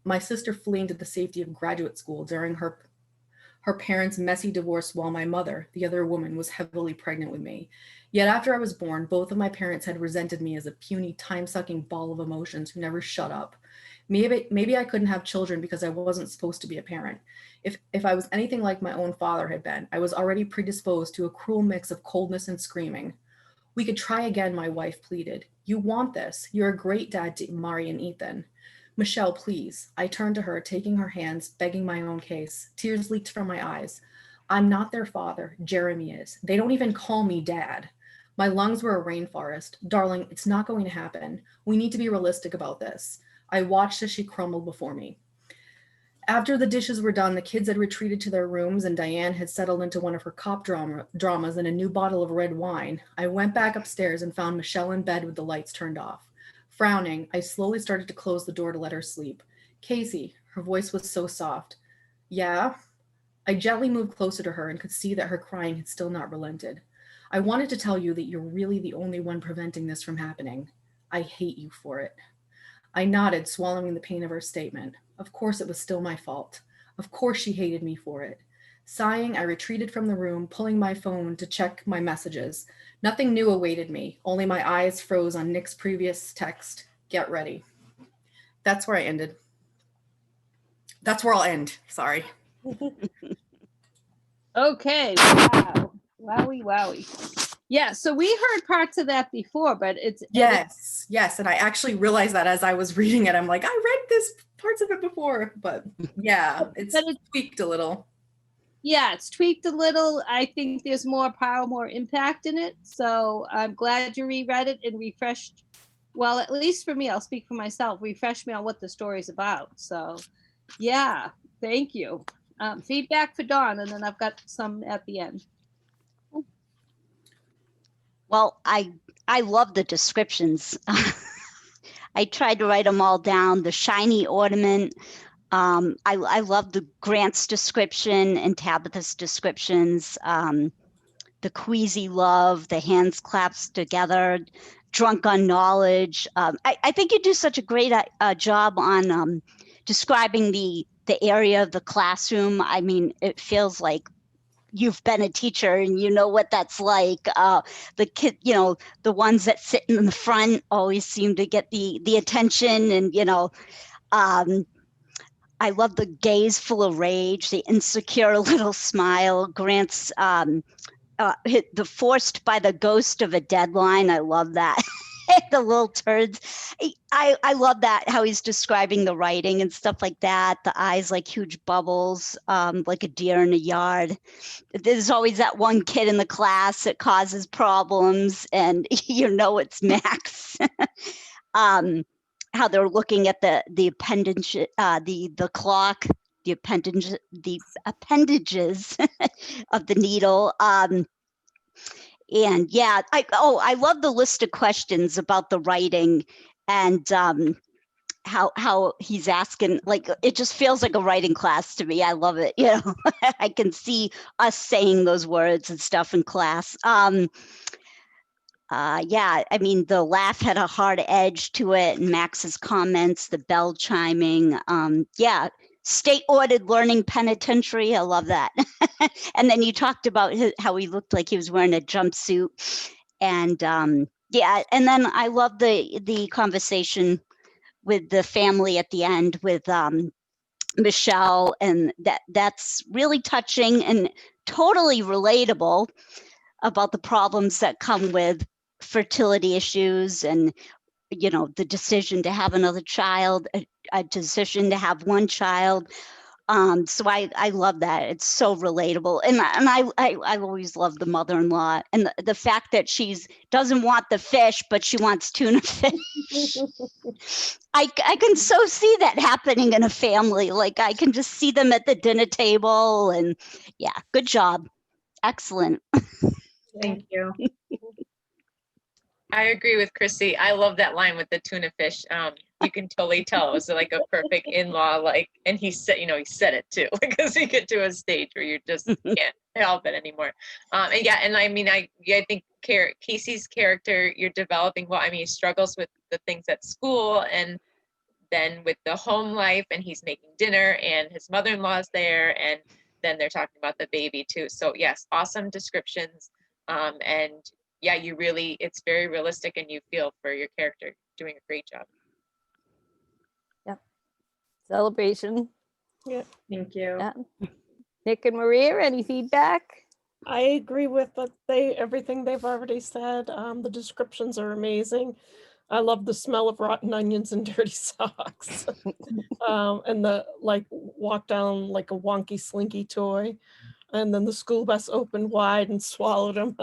S7: my sister fleeing to the safety of graduate school during her parents' messy divorce, while my mother, the other woman, was heavily pregnant with me. Yet after I was born, both of my parents had resented me as a puny, time-sucking ball of emotions who never shut up. Maybe I couldn't have children because I wasn't supposed to be a parent. If I was anything like my own father had been, I was already predisposed to a cruel mix of coldness and screaming. We could try again, my wife pleaded. You want this. You're a great dad to Mari and Ethan. Michelle, please. I turned to her, taking her hands, begging my own case. Tears leaked from my eyes. I'm not their father. Jeremy is. They don't even call me dad. My lungs were a rainforest. Darling, it's not going to happen. We need to be realistic about this. I watched as she crumbled before me. After the dishes were done, the kids had retreated to their rooms and Diane had settled into one of her cop dramas and a new bottle of red wine. I went back upstairs and found Michelle in bed with the lights turned off. Frowning, I slowly started to close the door to let her sleep. Casey, her voice was so soft. Yeah? I gently moved closer to her and could see that her crying had still not relented. I wanted to tell you that you're really the only one preventing this from happening. I hate you for it. I nodded, swallowing the pain of her statement. Of course it was still my fault. Of course she hated me for it. Sighing, I retreated from the room, pulling my phone to check my messages. Nothing new awaited me, only my eyes froze on Nick's previous text. Get ready. That's where I ended. That's where I'll end. Sorry.
S5: Okay. Wow. Wowie. Yeah, so we heard parts of that before, but it's
S7: Yes, and I actually realized that as I was reading it. I'm like, I read this parts of it before, but yeah, it's tweaked a little.
S5: Yeah, it's tweaked a little. I think there's more power, more impact in it. So I'm glad you reread it and refreshed. Well, at least for me, I'll speak for myself, refreshed me on what the story's about. So yeah, thank you. Feedback for Dawn, and then I've got some at the end.
S1: Well, I love the descriptions. I tried to write them all down. The shiny ornament. I love the Grant's description and Tabitha's descriptions. The queasy love, the hands clasped together, drunk on knowledge. I think you do such a great job on describing the area of the classroom. I mean, it feels like you've been a teacher and you know what that's like. The kid, the ones that sit in the front always seem to get the attention, and I love the gaze full of rage, the insecure little smile. Grant's the forced by the ghost of a deadline. I love that. The little turds. I love that, how he's describing the writing and stuff like that. The eyes like huge bubbles, like a deer in a yard. There's always that one kid in the class that causes problems, and it's Max. How they're looking at the appendage, the clock, the appendages of the needle. And yeah, I love the list of questions about the writing, and how he's asking, like, it just feels like a writing class to me. I love it. I can see us saying those words and stuff in class. Yeah, I mean, the laugh had a hard edge to it, and Max's comments, the bell chiming. Yeah, state-ordered learning penitentiary. I love that. And then you talked about how he looked like he was wearing a jumpsuit. And yeah, and then I love the conversation with the family at the end with Michelle, and that's really touching and totally relatable about the problems that come with fertility issues, and the decision to have another child, a decision to have one child. So I love that. It's so relatable, and I always love the mother-in-law, and the fact that she's doesn't want the fish, but she wants tuna fish. I can so see that happening in a family. Like, I can just see them at the dinner table, and yeah, good job, excellent.
S7: Thank you.
S6: I agree with Chrissy. I love that line with the tuna fish. You can totally tell it was like a perfect in-law, and he said it too, because you get to a stage where you just can't help it anymore. And yeah, and I mean, I think Casey's character, you're developing well. I mean, he struggles with the things at school, and then with the home life, and he's making dinner, and his mother-in-law's there, and then they're talking about the baby too. So yes, awesome descriptions. And yeah, it's very realistic, and you feel for your character, doing a great job.
S5: Yep. Celebration.
S2: Yeah.
S7: Thank you.
S5: Yeah. Nick and Maria, any feedback?
S2: I agree with everything they've already said. The descriptions are amazing. I love the smell of rotten onions and dirty socks. And the walk down like a wonky slinky toy. And then the school bus opened wide and swallowed him.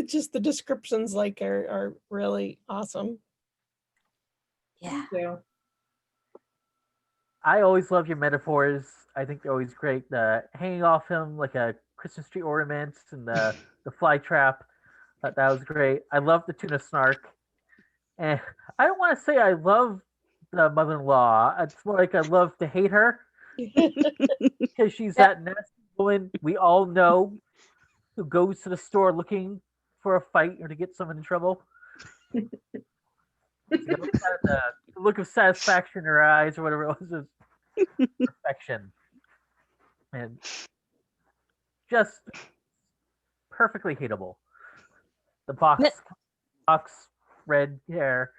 S2: Just the descriptions are really awesome.
S5: Yeah.
S7: Thank you.
S3: I always love your metaphors. I think they're always great. The hanging off him like a Christmas tree ornaments, and the fly trap. That was great. I love the tuna snark. And I don't want to say I love the mother-in-law. It's more like I love to hate her, because she's that nasty woman we all know who goes to the store looking for a fight or to get someone in trouble. The look of satisfaction in her eyes, or whatever it was perfection. And just perfectly hateable. The box red hair.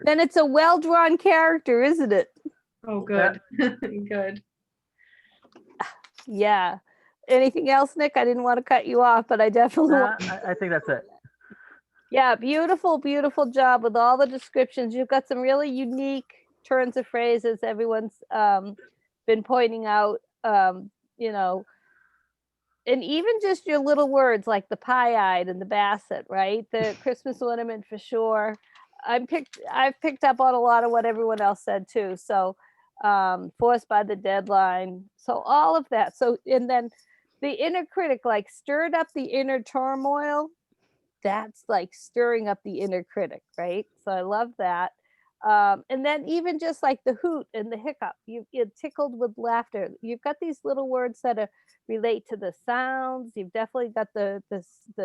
S5: Then it's a well-drawn character, isn't it?
S7: Oh, good. Good.
S5: Yeah. Anything else, Nick? I didn't want to cut you off, but I definitely want.
S3: I think that's it.
S5: Yeah, beautiful, beautiful job with all the descriptions. You've got some really unique turns of phrases. Everyone's been pointing out, you know, and even just your little words like the pie-eyed and the basset, right? The Christmas ornament for sure. I've picked up on a lot of what everyone else said too. So forced by the deadline. So all of that. So, and then the inner critic, like stirred up the inner turmoil. That's like stirring up the inner critic, right? So I love that. And then even just like the hoot and the hiccup, you're tickled with laughter. You've got these little words that relate to the sounds. You've definitely got the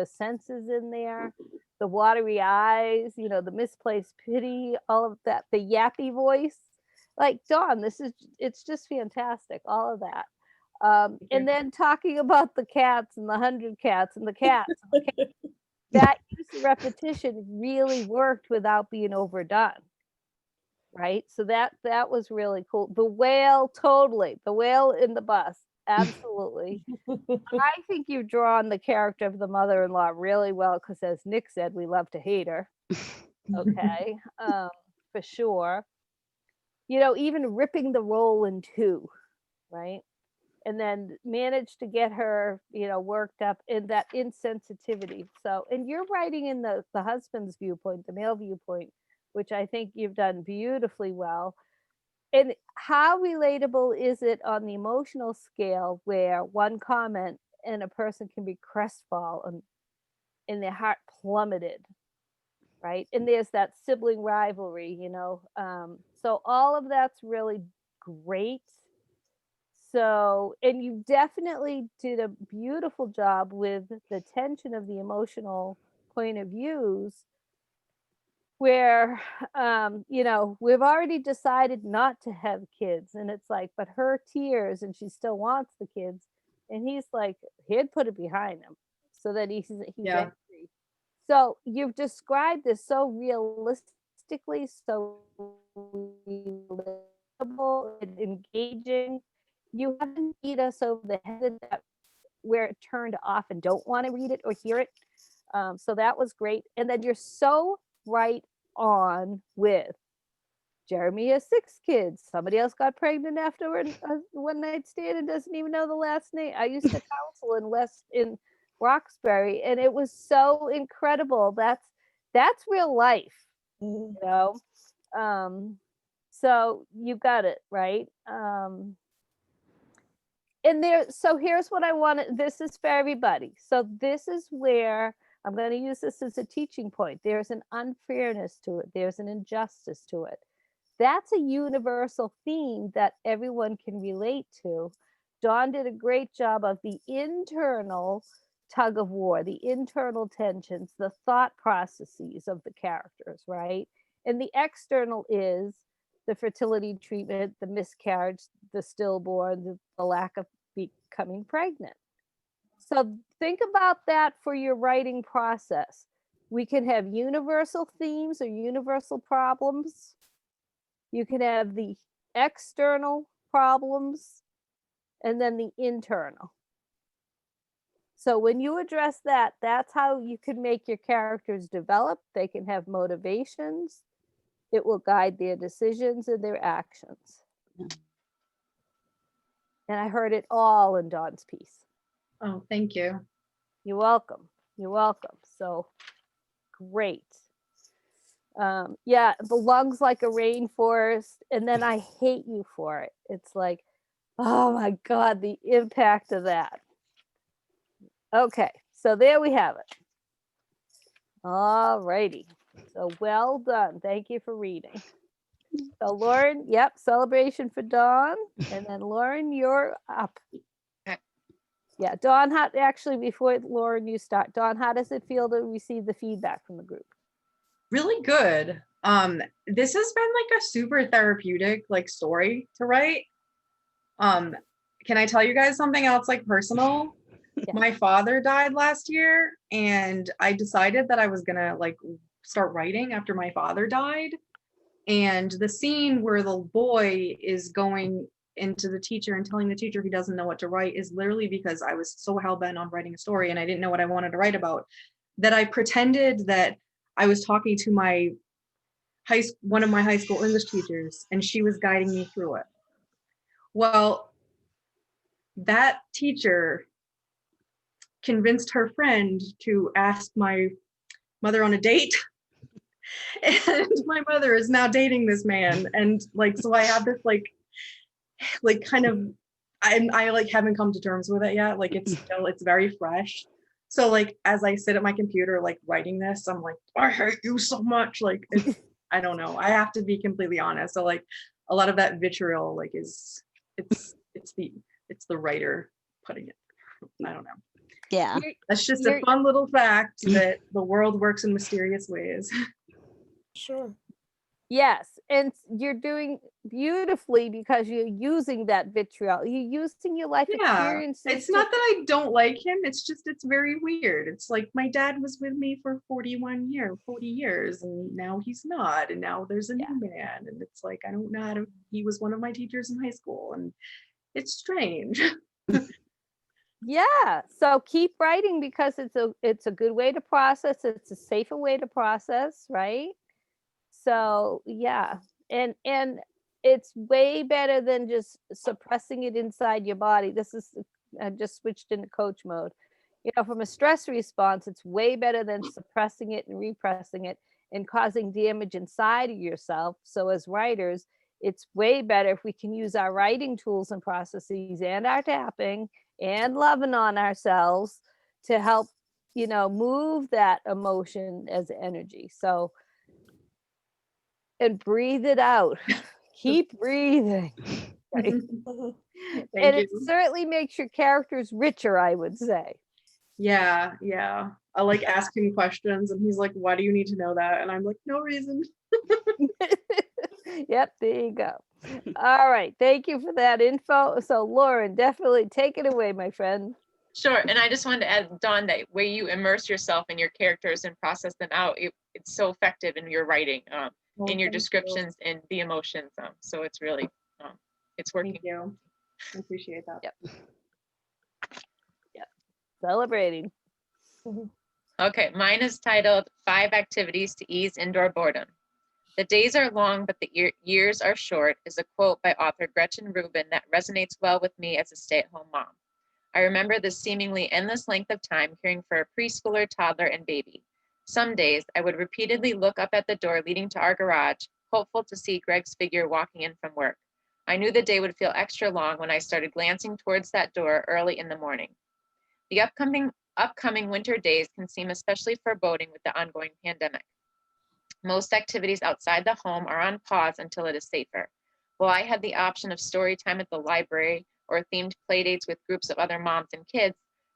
S5: senses in there, the watery eyes, you know, the misplaced pity, all of that, the yappy voice. Like Dawn, it's just fantastic, all of that. And then talking about the cats and the 100 cats and the cats. That use of repetition really worked without being overdone. Right. So that was really cool. The whale, totally. The whale in the bus. Absolutely. I think you've drawn the character of the mother-in-law really well because as Nick said, we love to hate her. Okay. For sure. You know, even ripping the role in two, right? And then managed to get her, you know, worked up in that insensitivity. So, and you're writing in the husband's viewpoint, the male viewpoint, which I think you've done beautifully well. And how relatable is it on the emotional scale where one comment and a person can be crestfallen and their heart plummeted, right? And there's that sibling rivalry, you know. So all of that's really great. So, and you definitely did a beautiful job with the tension of the emotional point of views where, you know, we've already decided not to have kids. And it's like, but her tears and she still wants the kids. And he's like, he'd put it behind him so that he's angry. So you've described this so realistically, so relatable and engaging. You haven't beat us over the head of that where it turned off and don't want to read it or hear it. So that was great. And then you're so right on with Jeremy has 6 kids. Somebody else got pregnant after a one night stand and doesn't even know the last name. I used to counsel in Roxbury, and it was so incredible. That's real life, you know. So you got it right. And so here's what I want. This is for everybody. So this is where I'm going to use this as a teaching point. There's an unfairness to it. There's an injustice to it. That's a universal theme that everyone can relate to. Dawn did a great job of the internal tug of war, the internal tensions, the thought processes of the characters, right? And the external is the fertility treatment, the miscarriage, the stillborn, the lack of becoming pregnant. So think about that for your writing process. We can have universal themes or universal problems. You can have the external problems and then the internal. So when you address that, that's how you can make your characters develop. They can have motivations. It will guide their decisions and their actions. And I heard it all in Dawn's piece.
S7: Oh, thank you.
S5: You're welcome. You're welcome. So great. Yeah, the lungs like a rainforest. And then I hate you for it. It's like, oh my God, the impact of that. Okay, so there we have it. All righty. So well done. Thank you for reading. So Lauren, yep, celebration for Dawn. And then Lauren, you're up. Yeah, Dawn, actually, before Lauren, you start, Dawn, how does it feel to receive the feedback from the group?
S7: Really good. This has been like a super therapeutic story to write. Can I tell you guys something else personal? Yeah. My father died last year, and I decided that I was gonna start writing after my father died. And the scene where the boy is going into the teacher and telling the teacher he doesn't know what to write is literally because I was so hell-bent on writing a story and I didn't know what I wanted to write about, that I pretended that I was talking to one of my high school English teachers, and she was guiding me through it. Well, that teacher convinced her friend to ask my mother on a date. And my mother is now dating this man. And like, so I have this like kind of, I like haven't come to terms with it yet. Like it's very fresh. So like, as I sit at my computer, like writing this, I'm like, I hate you so much. Like, I don't know. I have to be completely honest. So like a lot of that vitriol, like it's the writer putting it. I don't know.
S1: Yeah.
S7: That's just a fun little fact that the world works in mysterious ways.
S2: Sure.
S5: Yes, and you're doing beautifully because you're using that vitriol. You're using your life experiences.
S7: It's not that I don't like him. It's just, it's very weird. It's like my dad was with me for 40 years, and now he's not. And now there's a new man. And it's like, I don't know how to, he was one of my teachers in high school, and it's strange.
S5: Yeah, so keep writing because it's a good way to process. It's a safer way to process, right? So yeah, and it's way better than just suppressing it inside your body. This is, I just switched into coach mode. You know, from a stress response, it's way better than suppressing it and repressing it and causing damage inside of yourself. So as writers, it's way better if we can use our writing tools and processes and our tapping and loving on ourselves to help, you know, move that emotion as energy. So, and breathe it out. Keep breathing. Right? And it certainly makes your characters richer, I would say.
S7: Yeah. I like ask him questions and he's like, why do you need to know that? And I'm like, no reason.
S5: Yep, there you go. All right. Thank you for that info. So Lauren, definitely take it away, my friend.
S6: Sure. And I just wanted to add, Dawn, that where you immerse yourself in your characters and process them out, it's so effective in your writing, in your descriptions and the emotions. So it's really, it's working.
S7: Thank you. I appreciate that.
S5: Yep. Celebrating.
S6: Okay, mine is titled 5 Activities to Ease Indoor Boredom. The days are long, but the years are short is a quote by author Gretchen Rubin that resonates well with me as a stay-at-home mom. I remember the seemingly endless length of time caring for a preschooler, toddler, and baby. Some days, I would repeatedly look up at the door leading to our garage, hopeful to see Greg's figure walking in from work. I knew the day would feel extra long when I started glancing towards that door early in the morning. The upcoming winter days can seem especially foreboding with the ongoing pandemic. Most activities outside the home are on pause until it is safer. While I had the option of story time at the library or themed playdates with groups of other moms and kids,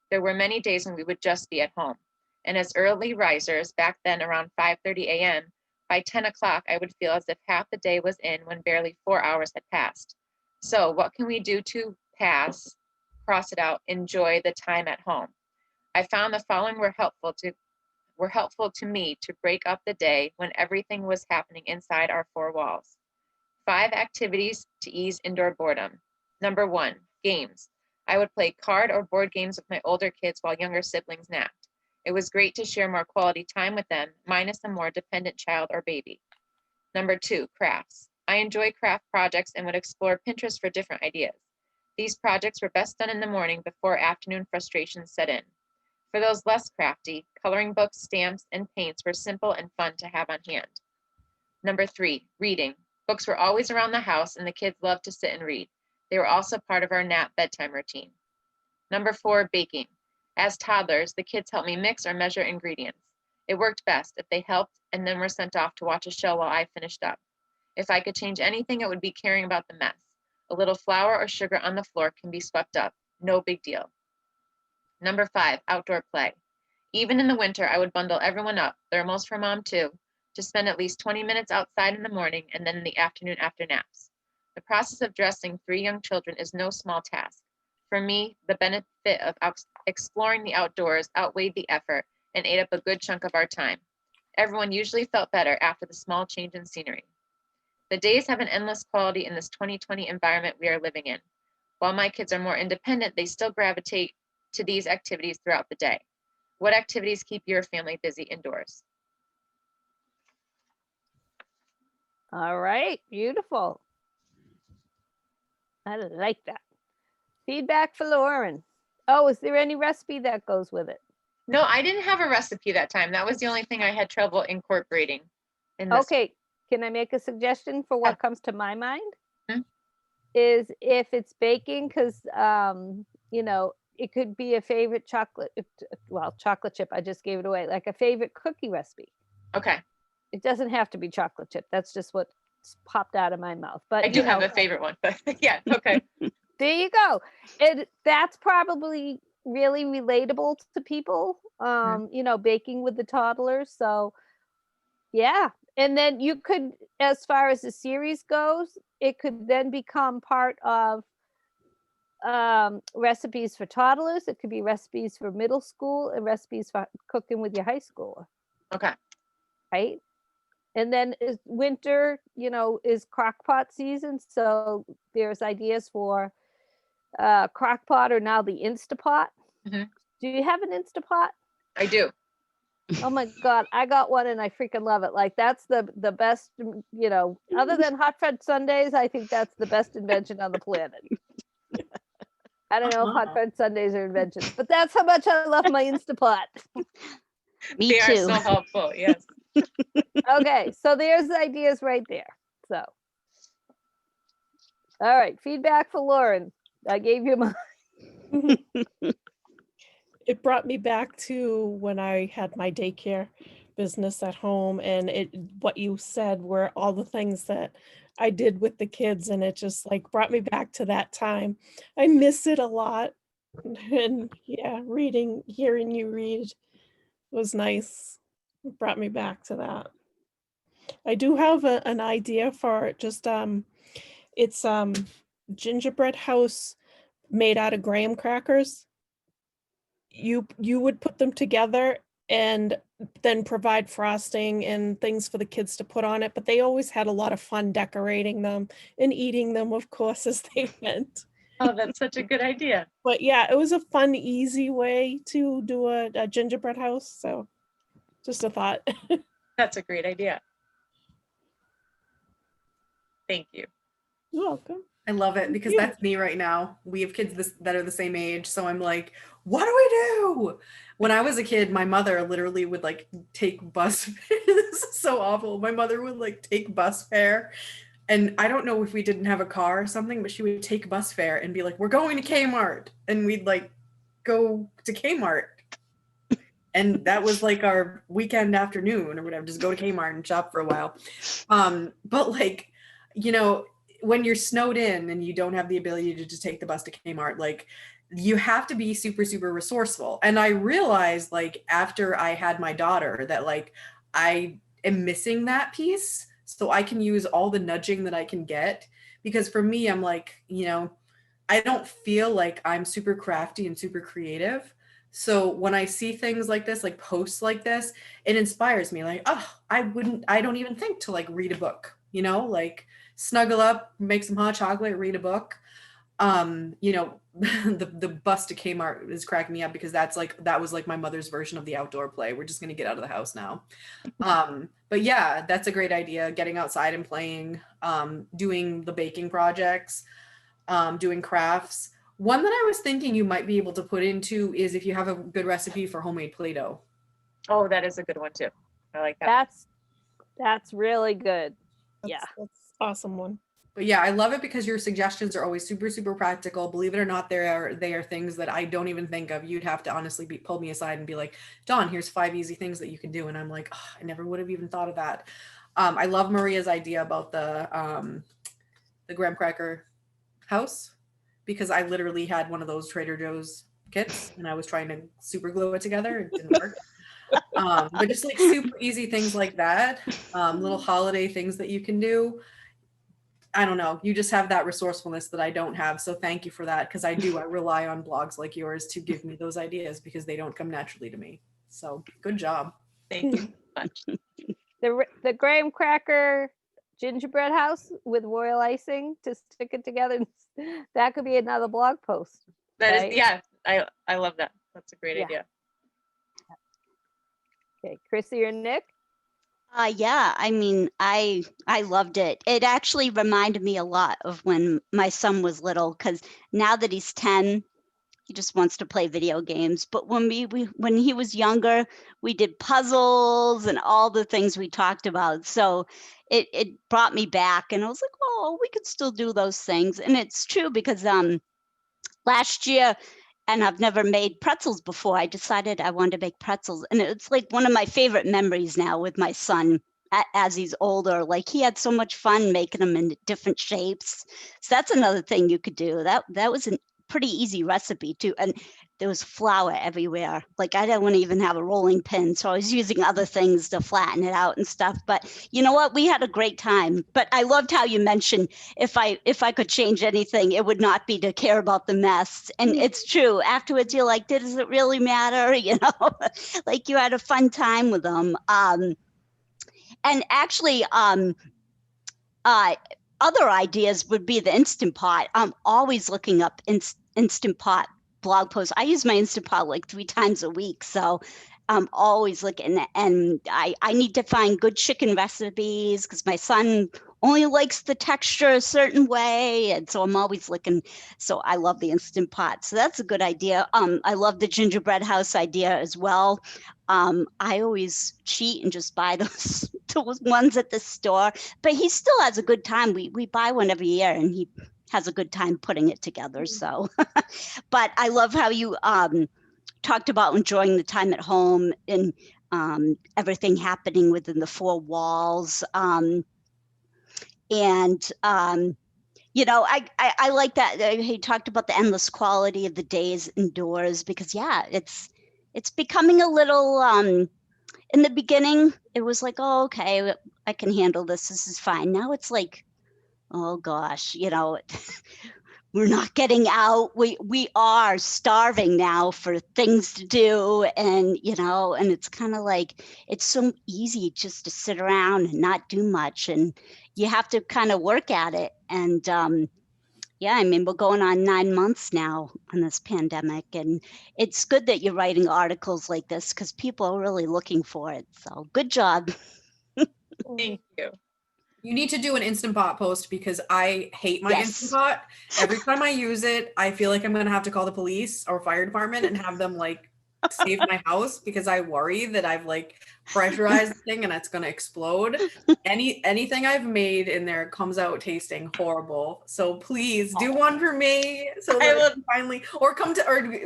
S6: there were many days when we would just be at home. And as early risers, back then around 5:30 a.m., by 10 o'clock, I would feel as if half the day was in when barely 4 hours had passed. So what can we do to cross it out, enjoy the time at home? I found the following were helpful to me to break up the day when everything was happening inside our 4 walls. 5 activities to ease indoor boredom. Number 1, games. I would play card or board games with my older kids while younger siblings napped. It was great to share more quality time with them, minus a more dependent child or baby. Number 2, crafts. I enjoy craft projects and would explore Pinterest for different ideas. These projects were best done in the morning before afternoon frustrations set in. For those less crafty, coloring books, stamps, and paints were simple and fun to have on hand. Number 3, reading. Books were always around the house and the kids loved to sit and read. They were also part of our nap bedtime routine. Number 4, baking. As toddlers, the kids helped me mix or measure ingredients. It worked best if they helped and then were sent off to watch a show while I finished up. If I could change anything, it would be caring about the mess. A little flour or sugar on the floor can be swept up. No big deal. Number 5, outdoor play. Even in the winter, I would bundle everyone up, thermals for mom too, to spend at least 20 minutes outside in the morning and then in the afternoon after naps. The process of dressing 3 young children is no small task. For me, the benefit of exploring the outdoors outweighed the effort and ate up a good chunk of our time. Everyone usually felt better after the small change in scenery. The days have an endless quality in this 2020 environment we are living in. While my kids are more independent, they still gravitate to these activities throughout the day. What activities keep your family busy indoors?
S5: All right, beautiful. I like that. Feedback for Lauren. Oh, is there any recipe that goes with it?
S6: No, I didn't have a recipe that time. That was the only thing I had trouble incorporating in this.
S5: Okay, can I make a suggestion for what comes to my mind?
S6: Hmm?
S5: Is if it's baking, because you know, it could be a favorite chocolate, well, chocolate chip, I just gave it away, like a favorite cookie recipe.
S6: Okay.
S5: It doesn't have to be chocolate chip. That's just what popped out of my mouth. But
S6: I do have a favorite one, but yeah, okay.
S5: There you go. That's probably really relatable to people, you know, baking with the toddlers. So yeah. And then you could, as far as the series goes, it could then become part of recipes for toddlers. It could be recipes for middle school and recipes for cooking with your high schooler.
S6: Okay.
S5: Right. And then is winter, you know, is crock pot season. So there's ideas for crock pot or now the Instapot.
S6: Mhm.
S5: Do you have an Instapot?
S6: I do.
S5: Oh my God, I got one and I freaking love it. Like that's the best, you know, other than hot fudge sundaes, I think that's the best invention on the planet. I don't know if hot fudge sundaes are inventions, but that's how much I love my Instapot.
S1: Me
S6: They
S1: too.
S6: are so helpful, yes.
S5: Okay, so there's the ideas right there. So, all right, feedback for Lauren. I gave you mine.
S2: It brought me back to when I had my daycare business at home, and what you said were all the things that I did with the kids, and it just like brought me back to that time. I miss it a lot. And yeah, hearing you read was nice. It brought me back to that. I do have an idea for just it's gingerbread house made out of graham crackers. You would put them together and then provide frosting and things for the kids to put on it, but they always had a lot of fun decorating them and eating them, of course, as they went.
S6: Oh, that's such a good idea.
S2: But yeah, it was a fun, easy way to do a gingerbread house. So just a thought.
S6: That's a great idea. Thank you.
S2: You're welcome.
S7: I love it because
S2: you.
S7: that's me right now. We have kids that are the same age. So I'm like, what do we do? When I was a kid, my mother literally would like take bus. This is so awful. My mother would like take bus fare. And I don't know if we didn't have a car or something, but she would take bus fare and be like, we're going to Kmart. And we'd like go to Kmart. And that was like our weekend afternoon or whatever, just go to Kmart and shop for a while. But like, you know, when you're snowed in and you don't have the ability to just take the bus to Kmart, like you have to be super, super resourceful. And I realized like after I had my daughter that like I am missing that piece. So I can use all the nudging that I can get, because for me, I'm like, you know, I don't feel like I'm super crafty and super creative. So when I see things like this, like posts like this, it inspires me like, oh, I don't even think to like read a book, you know, like snuggle up, make some hot chocolate, read a book. You know, the bus to Kmart is cracking me up because that was like my mother's version of the outdoor play. We're just going to get out of the house now. But yeah, that's a great idea. Getting outside and playing, doing the baking projects, doing crafts. One that I was thinking you might be able to put into is if you have a good recipe for homemade Play-Doh.
S6: Oh, that is a good one too. I like that.
S5: That's really good. Yeah.
S2: That's awesome one.
S7: But yeah, I love it because your suggestions are always super, super practical. Believe it or not, they are things that I don't even think of. You'd have to honestly pull me aside and be like, Dawn, here's 5 easy things that you can do. And I'm like, oh, I never would have even thought of that. I love Maria's idea about the graham cracker house, because I literally had one of those Trader Joe's kits and I was trying to super glue it together. It didn't work. But just like super easy things like that, little holiday things that you can do. I don't know. You just have that resourcefulness that I don't have. So thank you for that. Because I rely on blogs like yours to give me those ideas because they don't come naturally to me. So good job.
S6: Thank you so much.
S5: The graham cracker gingerbread house with royal icing to stick it together. That could be another blog post.
S6: That
S5: right?
S6: is, yeah, I love that. That's a great
S5: Yeah.
S6: idea.
S5: Okay, Chrissy or Nick?
S1: Yeah, I mean, I loved it. It actually reminded me a lot of when my son was little, because now that he's 10, he just wants to play video games. But when when he was younger, we did puzzles and all the things we talked about. So it brought me back, and I was like, oh, we could still do those things. And it's true because last year, and I've never made pretzels before, I decided I wanted to make pretzels. And it's like one of my favorite memories now with my son as he's older. Like, he had so much fun making them in different shapes. So that's another thing you could do. That was a pretty easy recipe too. And there was flour everywhere. Like, I didn't want to even have a rolling pin, so I was using other things to flatten it out and stuff. But you know what? We had a great time. But I loved how you mentioned if I could change anything, it would not be to care about the mess. And it's true. Afterwards, you're like, does it really matter? You know, like, you had a fun time with them. And actually, other ideas would be the Instant Pot. I'm always looking up Instant Pot blog posts. I use my Instant Pot like 3 times a week, so I'm always looking. And I need to find good chicken recipes because my son only likes the texture a certain way, and so I'm always looking. So I love the Instant Pot. So that's a good idea. I love the gingerbread house idea as well. I always cheat and just buy those ones at the store, but he still has a good time. We buy one every year, and he has a good time putting it together. So, but I love how you talked about enjoying the time at home and everything happening within the 4 walls. You know, I like that. He talked about the endless quality of the days indoors because, yeah, it's becoming a little, in the beginning, it was like, oh, okay, I can handle this. This is fine. Now it's like, oh gosh, you know, we're not getting out. We are starving now for things to do. And, you know, and it's kind of like, it's so easy just to sit around and not do much. And you have to kind of work at it. And yeah, I mean, we're going on 9 months now on this pandemic, and it's good that you're writing articles like this because people are really looking for it. So good job.
S6: Thank you.
S7: You need to do an Instant Pot post because I hate my Instant Pot. Every time I use it, I feel like I'm going to have to call the police or fire department and have them like save my house because I worry that I've like pressurized the thing and it's going to explode. Anything I've made in there comes out tasting horrible. So please do one for me so that I can finally, or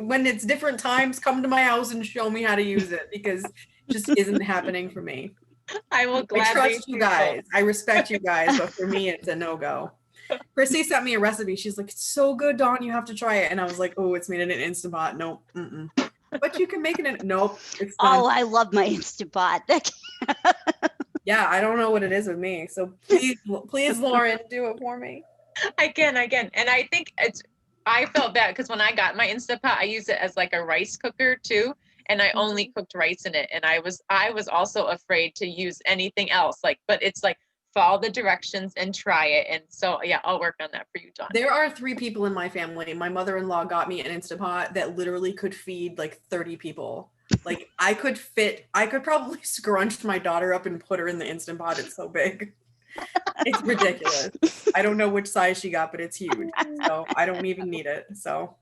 S7: when it's different times, come to my house and show me how to use it because it just isn't happening for me.
S6: I will gladly.
S7: I trust you guys. I respect you guys, but for me, it's a no-go. Chrissy sent me a recipe. She's like, it's so good, Dawn. You have to try it. And I was like, oh, it's made in an Instant Pot. Nope. But you can make it in. Nope. It's done.
S1: Oh, I love my Instant Pot.
S7: Yeah, I don't know what it is with me. So please, Lauren, do it for me.
S6: I can. And I think I felt bad because when I got my Instant Pot, I used it as like a rice cooker too. And I only cooked rice in it. And I was also afraid to use anything else. But it's like, follow the directions and try it. And so, yeah, I'll work on that for you, Dawn.
S7: There are 3 people in my family. My mother-in-law got me an Instant Pot that literally could feed like 30 people. Like I could probably scrunch my daughter up and put her in the Instant Pot. It's so big. It's ridiculous. I don't know which size she got, but it's huge. So I don't even need it. So,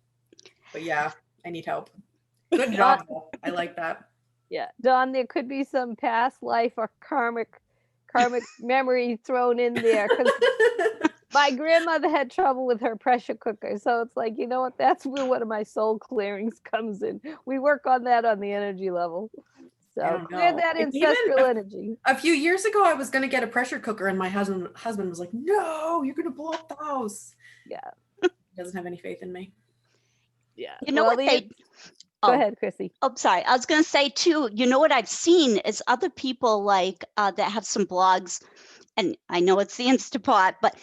S7: but yeah, I need help. Good job. I like that.
S5: Yeah, Dawn, there could be some past life or karmic memory thrown in there because my grandmother had trouble with her pressure cooker. So it's like, you know what? That's where one of my soul clearings comes in. We work on that on the energy level. So clear that ancestral energy.
S7: A few years ago, I was going to get a pressure cooker and my husband was like, no, you're going to blow up the house.
S5: Yeah.
S7: He doesn't have any faith in me.
S5: Yeah.
S1: You know what
S5: Go ahead, Chrissy.
S1: Oh, sorry. I was going to say too, you know what I've seen is other people like that have some blogs, and I know it's the Instapot, but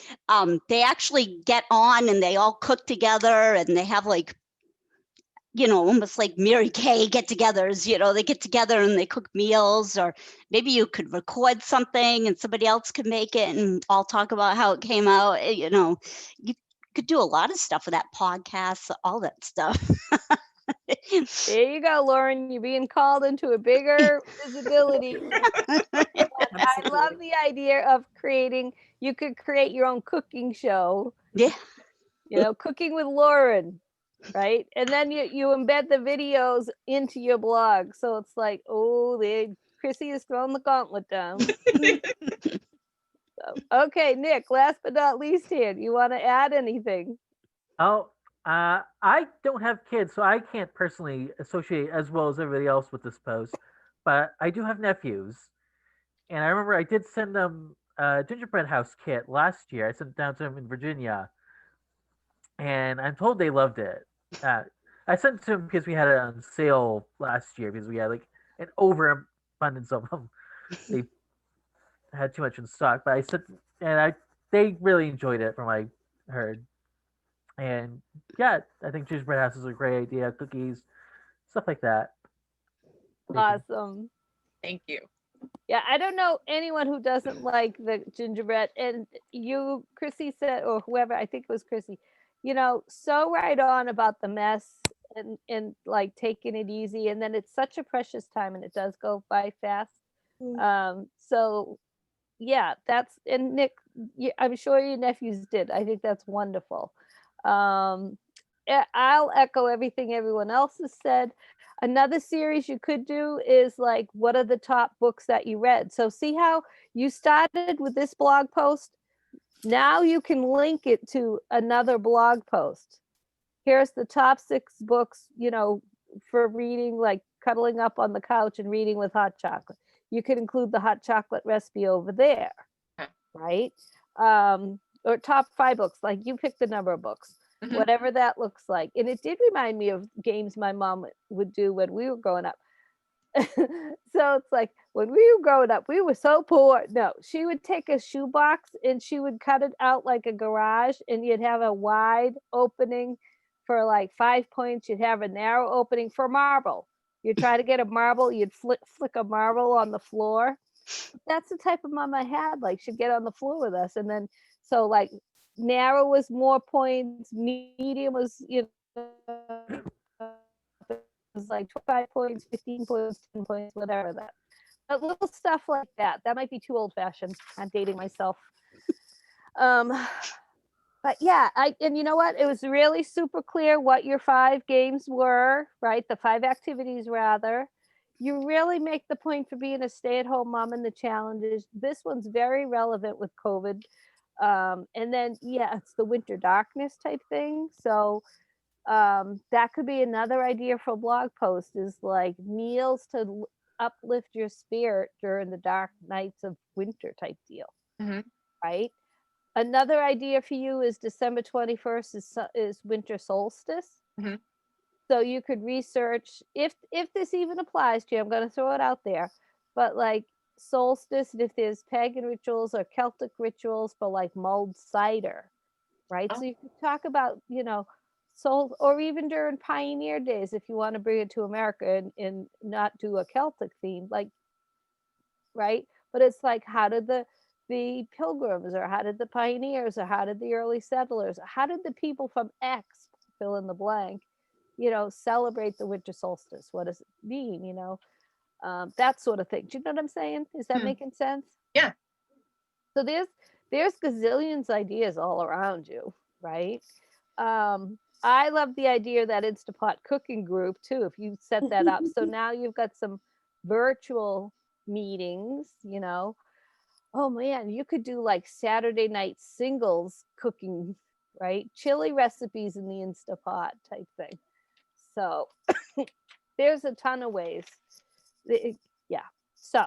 S1: they actually get on and they all cook together and they have like almost like Mary Kay get-togethers, they get together and they cook meals, or maybe you could record something and somebody else could make it and all talk about how it came out. You could do a lot of stuff with that podcast, all that stuff.
S5: There you go, Lauren. You're being called into a bigger visibility. I love the idea of you could create your own cooking show.
S1: Yeah.
S5: Cooking with Lauren, right? And then you embed the videos into your blog. So it's like, Chrissy has thrown the gauntlet down. Okay, Nick, last but not least here, do you want to add anything?
S3: Oh, I don't have kids, so I can't personally associate as well as everybody else with this post, but I do have nephews. And I remember I did send them a gingerbread house kit last year. I sent it down to them in Virginia. And I'm told they loved it. I sent it to them because we had it on sale last year because we had like an overabundance of them. They had too much in stock, but they really enjoyed it from what I heard. And yeah, I think gingerbread house is a great idea. Cookies, stuff like that.
S5: Awesome.
S6: Thank you.
S5: Yeah, I don't know anyone who doesn't like the gingerbread. And you, Chrissy said, or whoever, I think it was Chrissy, so right on about the mess and like taking it easy. And then it's such a precious time and it does go by fast. So yeah, and Nick, I'm sure your nephews did. I think that's wonderful. I'll echo everything everyone else has said. Another series you could do is like, what are the top books that you read? So see how you started with this blog post? Now you can link it to another blog post. Here's the top 6 books, for reading, like cuddling up on the couch and reading with hot chocolate. You could include the hot chocolate recipe over there, right? Or top 5 books, like you pick the number of books. Whatever that looks like. And it did remind me of games my mom would do when we were growing up. So it's like, when we were growing up, we were so poor. No, she would take a shoebox and she would cut it out like a garage, and you'd have a wide opening for like 5 points. You'd have a narrow opening for marble. You'd try to get a marble, you'd flick a marble on the floor. That's the type of mom I had. Like, she'd get on the floor with us. And then, so like, narrow was more points, medium was, it was like 25 points, 15 points, 10 points, whatever that. But little stuff like that. That might be too old fashioned. I'm dating myself. But yeah, and you know what? It was really super clear what your 5 games were, right? The 5 activities rather. You really make the point for being a stay-at-home mom and the challenges. This one's very relevant with COVID. And then, yeah, it's the winter darkness type thing. So that could be another idea for a blog post, is like meals to uplift your spirit during the dark nights of winter type deal. Right? Another idea for you is December 21st is winter solstice. So you could research if this even applies to you. I'm going to throw it out there, but like solstice, if there's pagan rituals or Celtic rituals for like mulled cider, right? So you could talk about, soul, or even during Pioneer Days, if you want to bring it to America and not do a Celtic theme, like, right? But it's like, how did the pilgrims, or how did the pioneers, or how did the early settlers, how did the people from X, fill in the blank, celebrate the winter solstice? What does it mean? That sort of thing. Do you know what I'm saying? Is that making sense?
S6: Yeah.
S5: So there's gazillions ideas all around you, right? I love the idea of that Instapot cooking group too, if you set that up. So now you've got some virtual meetings, Oh man, you could do like Saturday night singles cooking, right? Chili recipes in the Instapot type thing. So there's a ton of ways. Yeah. So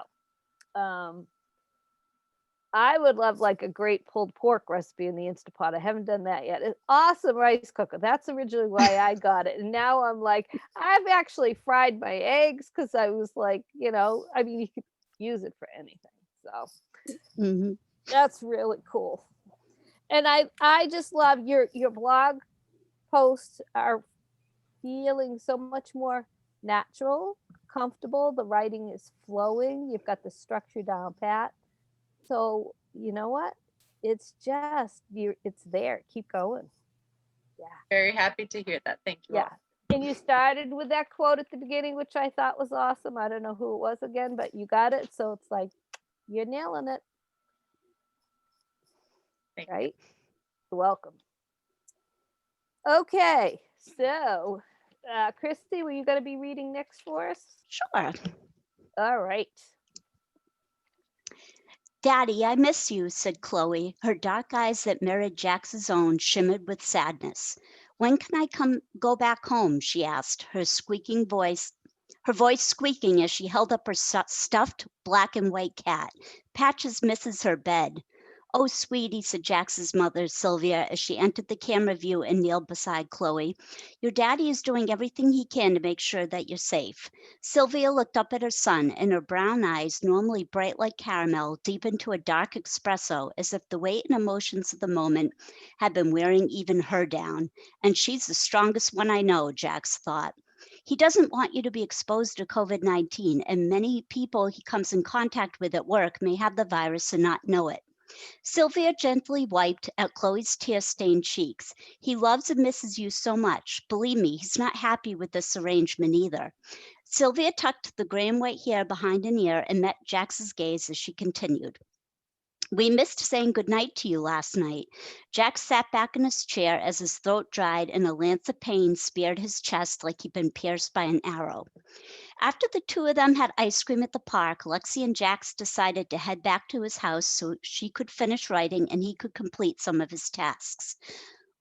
S5: I would love like a great pulled pork recipe in the Instapot. I haven't done that yet. It's awesome rice cooker. That's originally why I got it. And now I'm like, I've actually fried my eggs because I was like, you could use it for anything. So that's really cool. And I just love your blog posts are, feeling so much more natural, comfortable. The writing is flowing. You've got the structure down pat. So you know what? It's just it's there. Keep going. Yeah.
S6: Very happy to hear that. Thank you.
S5: Yeah.
S6: All.
S5: And you started with that quote at the beginning, which I thought was awesome. I don't know who it was again, but you got it. So it's like you're nailing it.
S6: Thank
S5: right? You're welcome. Okay, so Christy, were you going to be reading next for us?
S1: Sure.
S5: All right.
S1: Daddy, I miss you, said Chloe. Her dark eyes that mirrored Jax's own shimmered with sadness. When can I go back home? She asked, her voice squeaking as she held up her stuffed black and white cat. Patches misses her bed. Oh, sweetie, said Jax's mother, Sylvia, as she entered the camera view and kneeled beside Chloe. Your daddy is doing everything he can to make sure that you're safe. Sylvia looked up at her son, and her brown eyes, normally bright like caramel, deepened to a dark espresso, as if the weight and emotions of the moment had been wearing even her down. And she's the strongest one I know, Jax thought. He doesn't want you to be exposed to COVID-19, and many people he comes in contact with at work may have the virus and not know it. Sylvia gently wiped at Chloe's tear-stained cheeks. He loves and misses you so much. Believe me, he's not happy with this arrangement either. Sylvia tucked the gray and white hair behind an ear and met Jax's gaze as she continued. We missed saying goodnight to you last night. Jax sat back in his chair as his throat dried and a lance of pain speared his chest like he'd been pierced by an arrow. After the two of them had ice cream at the park, Lexi and Jax decided to head back to his house so she could finish writing and he could complete some of his tasks.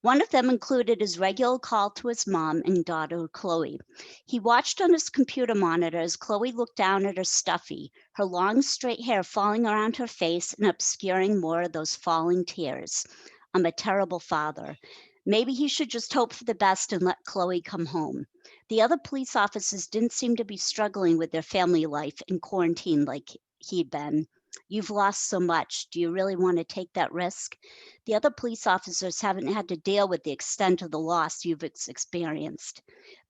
S1: One of them included his regular call to his mom and daughter, Chloe. He watched on his computer monitor as Chloe looked down at her stuffy, her long straight hair falling around her face and obscuring more of those falling tears. I'm a terrible father. Maybe he should just hope for the best and let Chloe come home. The other police officers didn't seem to be struggling with their family life in quarantine like he'd been. You've lost so much. Do you really want to take that risk? The other police officers haven't had to deal with the extent of the loss you've experienced.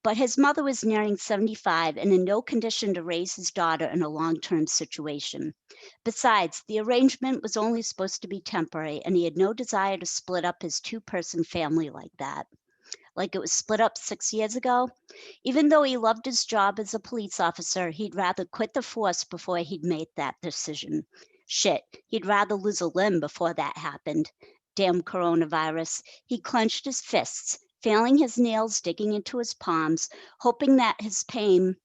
S1: But his mother was nearing 75 and in no condition to raise his daughter in a long-term situation. Besides, the arrangement was only supposed to be temporary, and he had no desire to split up his two-person family like that. Like it was split up 6 years ago. Even though he loved his job as a police officer, he'd rather quit the force before he'd made that decision. Shit, he'd rather lose a limb before that happened. Damn coronavirus. He clenched his fists, feeling his nails digging into his palms, hoping that his pain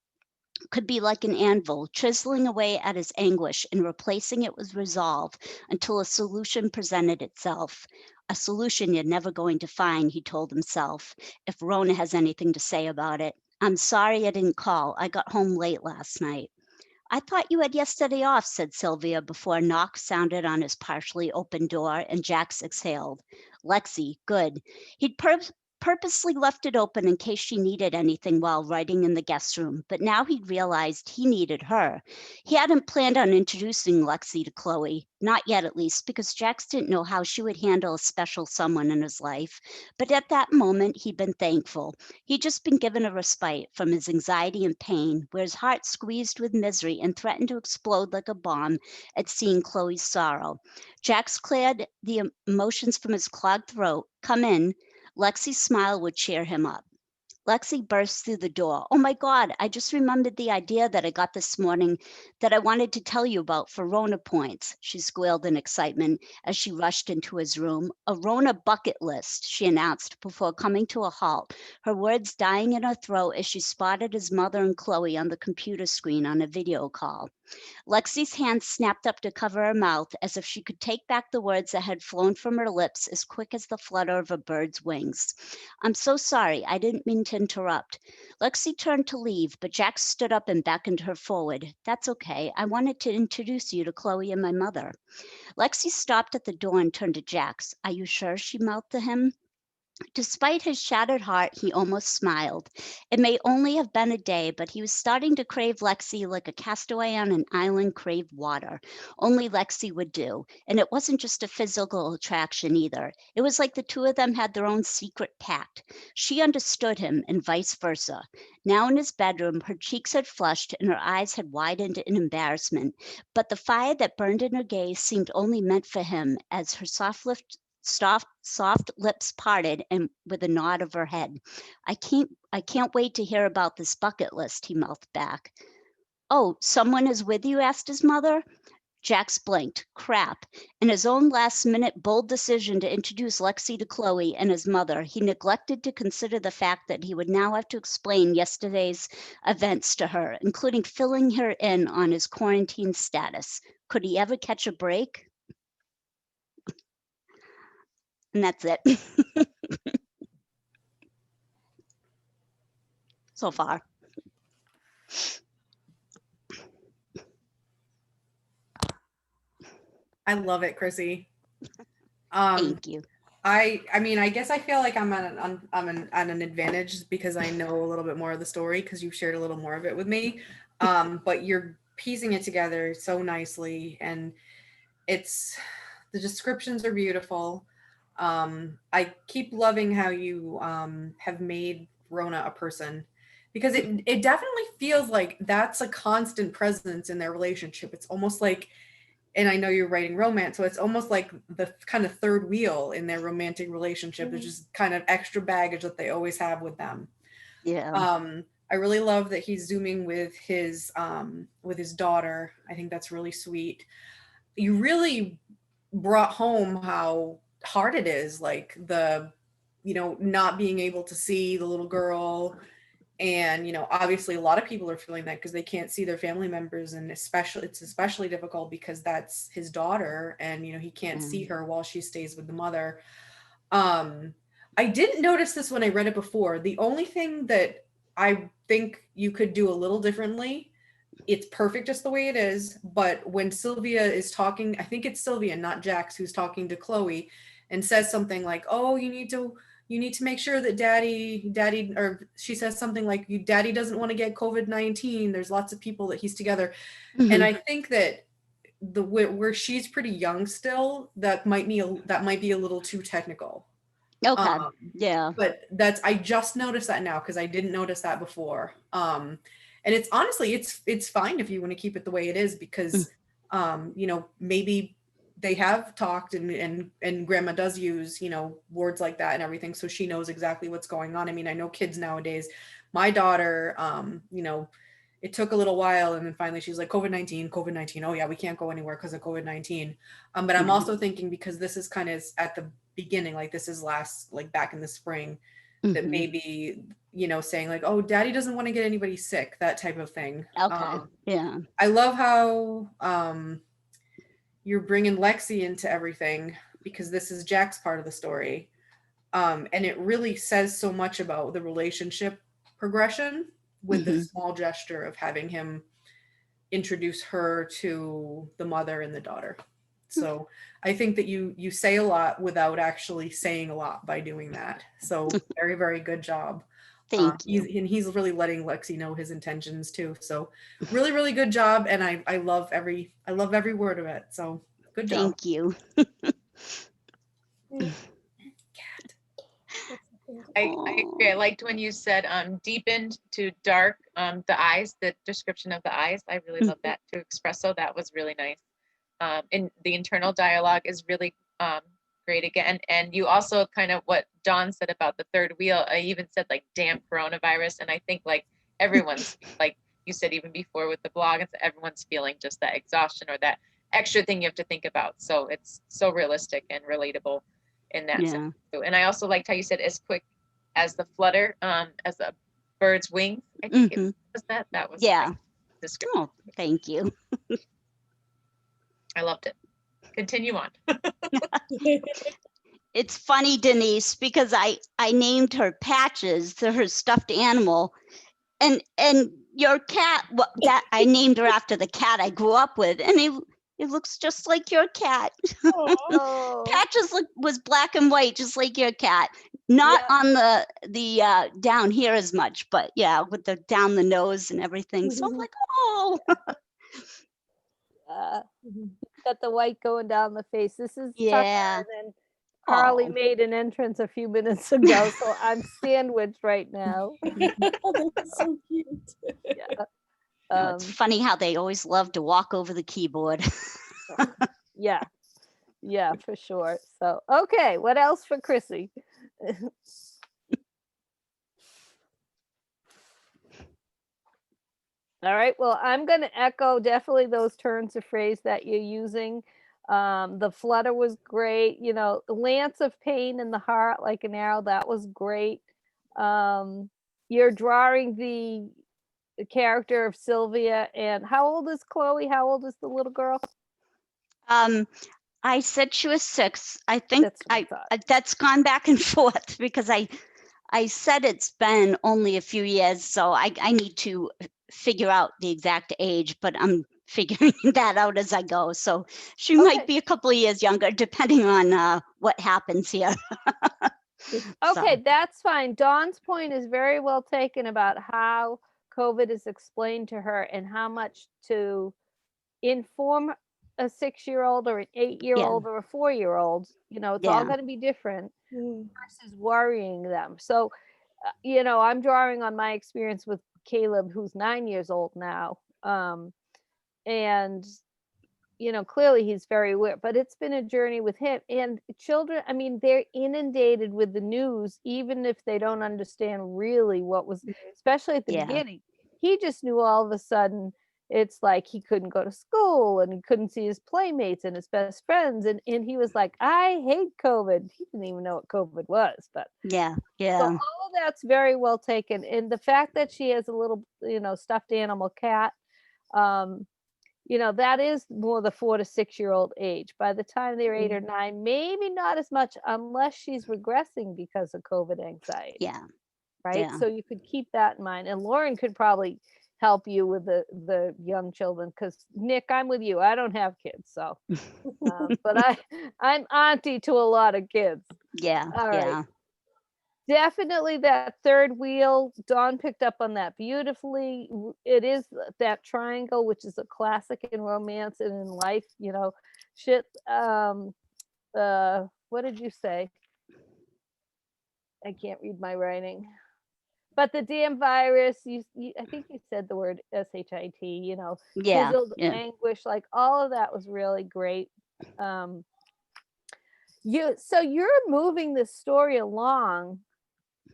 S1: could be like an anvil, chiseling away at his anguish and replacing it with resolve until a solution presented itself. A solution you're never going to find, he told himself, if Rona has anything to say about it. I'm sorry I didn't call. I got home late last night. I thought you had yesterday off, said Sylvia before a knock sounded on his partially open door and Jax exhaled. Lexi, good. He'd purposely left it open in case she needed anything while writing in the guest room, but now he'd realized he needed her. He hadn't planned on introducing Lexi to Chloe, not yet at least, because Jax didn't know how she would handle a special someone in his life. But at that moment, he'd been thankful. He'd just been given a respite from his anxiety and pain, where his heart squeezed with misery and threatened to explode like a bomb at seeing Chloe's sorrow. Jax cleared the emotions from his clogged throat. Come in. Lexi's smile would cheer him up. Lexi burst through the door. Oh my God, I just remembered the idea that I got this morning that I wanted to tell you about for Rona points, she squealed in excitement as she rushed into his room. A Rona bucket list, she announced before coming to a halt, her words dying in her throat as she spotted his mother and Chloe on the computer screen on a video call. Lexi's hand snapped up to cover her mouth as if she could take back the words that had flown from her lips as quick as the flutter of a bird's wings. I'm so sorry. I didn't mean to interrupt. Lexi turned to leave, but Jax stood up and beckoned her forward. That's okay. I wanted to introduce you to Chloe and my mother. Lexi stopped at the door and turned to Jax. Are you sure? She mouthed to him. Despite his shattered heart, he almost smiled. It may only have been a day, but he was starting to crave Lexi like a castaway on an island craved water. Only Lexi would do. And it wasn't just a physical attraction either. It was like the two of them had their own secret pact. She understood him and vice versa. Now in his bedroom, her cheeks had flushed and her eyes had widened in embarrassment. But the fire that burned in her gaze seemed only meant for him as her soft lips parted and with a nod of her head. I can't wait to hear about this bucket list, he mouthed back. Oh, someone is with you? Asked his mother. Jax blinked. Crap. In his own last-minute bold decision to introduce Lexi to Chloe and his mother, he neglected to consider the fact that he would now have to explain yesterday's events to her, including filling her in on his quarantine status. Could he ever catch a break? And that's it. So far.
S7: I love it, Chrissy.
S1: Thank you.
S7: I mean, I guess I feel like I'm at an advantage because I know a little bit more of the story because you've shared a little more of it with me. But you're piecing it together so nicely, and the descriptions are beautiful. I keep loving how you have made Rona a person, because it definitely feels like that's a constant presence in their relationship. It's almost like, and I know you're writing romance, so it's almost like the kind of third wheel in their romantic relationship. There's just kind of extra baggage that they always have with them.
S1: Yeah.
S7: I really love that he's zooming with his daughter. I think that's really sweet. You really brought home how hard it is, like not being able to see the little girl. And, obviously a lot of people are feeling that because they can't see their family members. And it's especially difficult because that's his daughter and, he can't see her while she stays with the mother. I didn't notice this when I read it before. The only thing that I think you could do a little differently, it's perfect just the way it is. But when Sylvia is talking, I think it's Sylvia, not Jax, who's talking to Chloe and says something like, oh, you need to make sure that daddy, or she says something like, daddy doesn't want to get COVID-19. There's lots of people that he's together. Mm-hmm. And I think that where she's pretty young still, that might be a little too technical.
S1: Okay. Yeah.
S7: But I just noticed that now because I didn't notice that before. And it's honestly, it's fine if you want to keep it the way it is because, maybe they have talked and grandma does use, words like that and everything. So she knows exactly what's going on. I mean, I know kids nowadays, my daughter, it took a little while and then finally she's like, COVID-19. Oh yeah, we can't go anywhere because of COVID-19. But I'm also thinking because this is kind of at the beginning, like this is back in the spring, that maybe, saying like, oh, daddy doesn't want to get anybody sick, that type of thing.
S1: Okay. Yeah.
S7: I love how, you're bringing Lexi into everything because this is Jack's part of the story. And it really says so much about the relationship progression with the small gesture of having him introduce her to the mother and the daughter. So I think that you say a lot without actually saying a lot by doing that. So very, very good job.
S1: Thank you.
S7: He's really letting Lexi know his intentions too. So really, really good job. And I love every word of it. So good job.
S1: Thank you.
S6: I agree. I liked when you said deepened to dark, the eyes, the description of the eyes. I really love that to espresso. That was really nice. And the internal dialogue is really great again. And you also kind of what Dawn said about the third wheel. I even said like damn coronavirus. And I think like everyone's like you said even before with the blog, it's everyone's feeling just that exhaustion or that extra thing you have to think about. So it's so realistic and relatable in that sense too. And I also liked how you said as quick as the flutter, as a bird's wings. I think it was that. That was description.
S1: Oh, thank you.
S6: I loved it. Continue on.
S1: It's funny, Denise, because I named her Patches, her stuffed animal, and your cat. That I named her after the cat I grew up with, and it looks just like your cat.
S5: Oh.
S1: Patches was black and white, just like your cat. Not on the down here as much, but yeah, with the down the nose and everything. So I'm like, oh.
S5: Got the white going down the face. This is
S1: Yeah.
S5: Tucker, and then Carly
S1: Oh.
S5: made an entrance a few minutes ago, so I'm sandwiched right now.
S2: That's so cute.
S5: Yeah.
S1: No, it's funny how they always love to walk over the keyboard.
S5: Yeah. Yeah, for sure. So, okay, what else for Chrissy? All right, well, I'm going to echo definitely those turns of phrase that you're using. The flutter was great. You know, the lance of pain in the heart like an arrow, that was great. You're drawing the character of Sylvia. And how old is Chloe? How old is the little girl?
S1: I said she was 6. I think
S5: That's what I thought.
S1: that's gone back and forth because I said it's been only a few years, so I need to figure out the exact age, but I'm figuring that out as I go. So she might be a couple of years younger, depending on what happens here.
S5: Okay,
S1: So,
S5: that's fine. Dawn's point is very well taken about how COVID is explained to her and how much to inform a 6-year-old or an 8-year-old or a 4-year-old. You know, it's all going to be different versus worrying them. So, you know, I'm drawing on my experience with Caleb, who's 9 years old now. And, you know, clearly he's very aware, but it's been a journey with him. And children, I mean, they're inundated with the news, even if they don't understand really what was, especially at the beginning. He just knew all of a sudden it's like he couldn't go to school and he couldn't see his playmates and his best friends. And he was like, I hate COVID. He didn't even know what COVID was, but
S1: yeah.
S5: so all of that's very well taken. And the fact that she has a little, you know, stuffed animal cat, you know, that is more the 4 to 6-year-old age. By the time they're 8 or 9, maybe not as much unless she's regressing because of COVID anxiety.
S1: Yeah.
S5: Right.
S1: Yeah.
S5: So you could keep that in mind. And Lauren could probably help you with the young children, because Nick, I'm with you. I don't have kids, so but I'm auntie to a lot of kids.
S1: Yeah.
S5: All right. Definitely that third wheel. Dawn picked up on that beautifully. It is that triangle, which is a classic in romance and in life. You know, shit. What did you say? I can't read my writing. But the damn virus, I think you said the word SHIT, you know, fizzled anguish, like all of that was really great. So you're moving this story along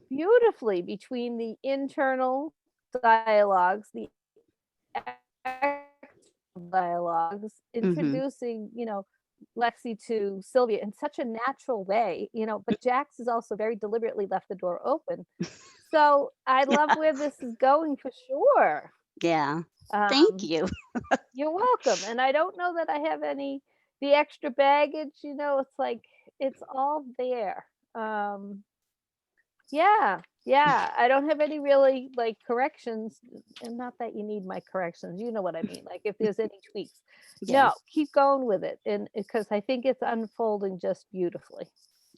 S5: beautifully between the internal dialogues, the dialogues, introducing, you know, Lexi to Sylvia in such a natural way, you know, but Jax is also very deliberately left the door open. So I love where this is going for sure.
S1: Yeah. Thank you.
S5: You're welcome. And I don't know that I have the extra baggage, you know, it's like, it's all there. Yeah. I don't have any really like corrections, and not that you need my corrections. You know what I mean? Like if there's any tweaks, no, keep going with it. And because I think it's unfolding just beautifully.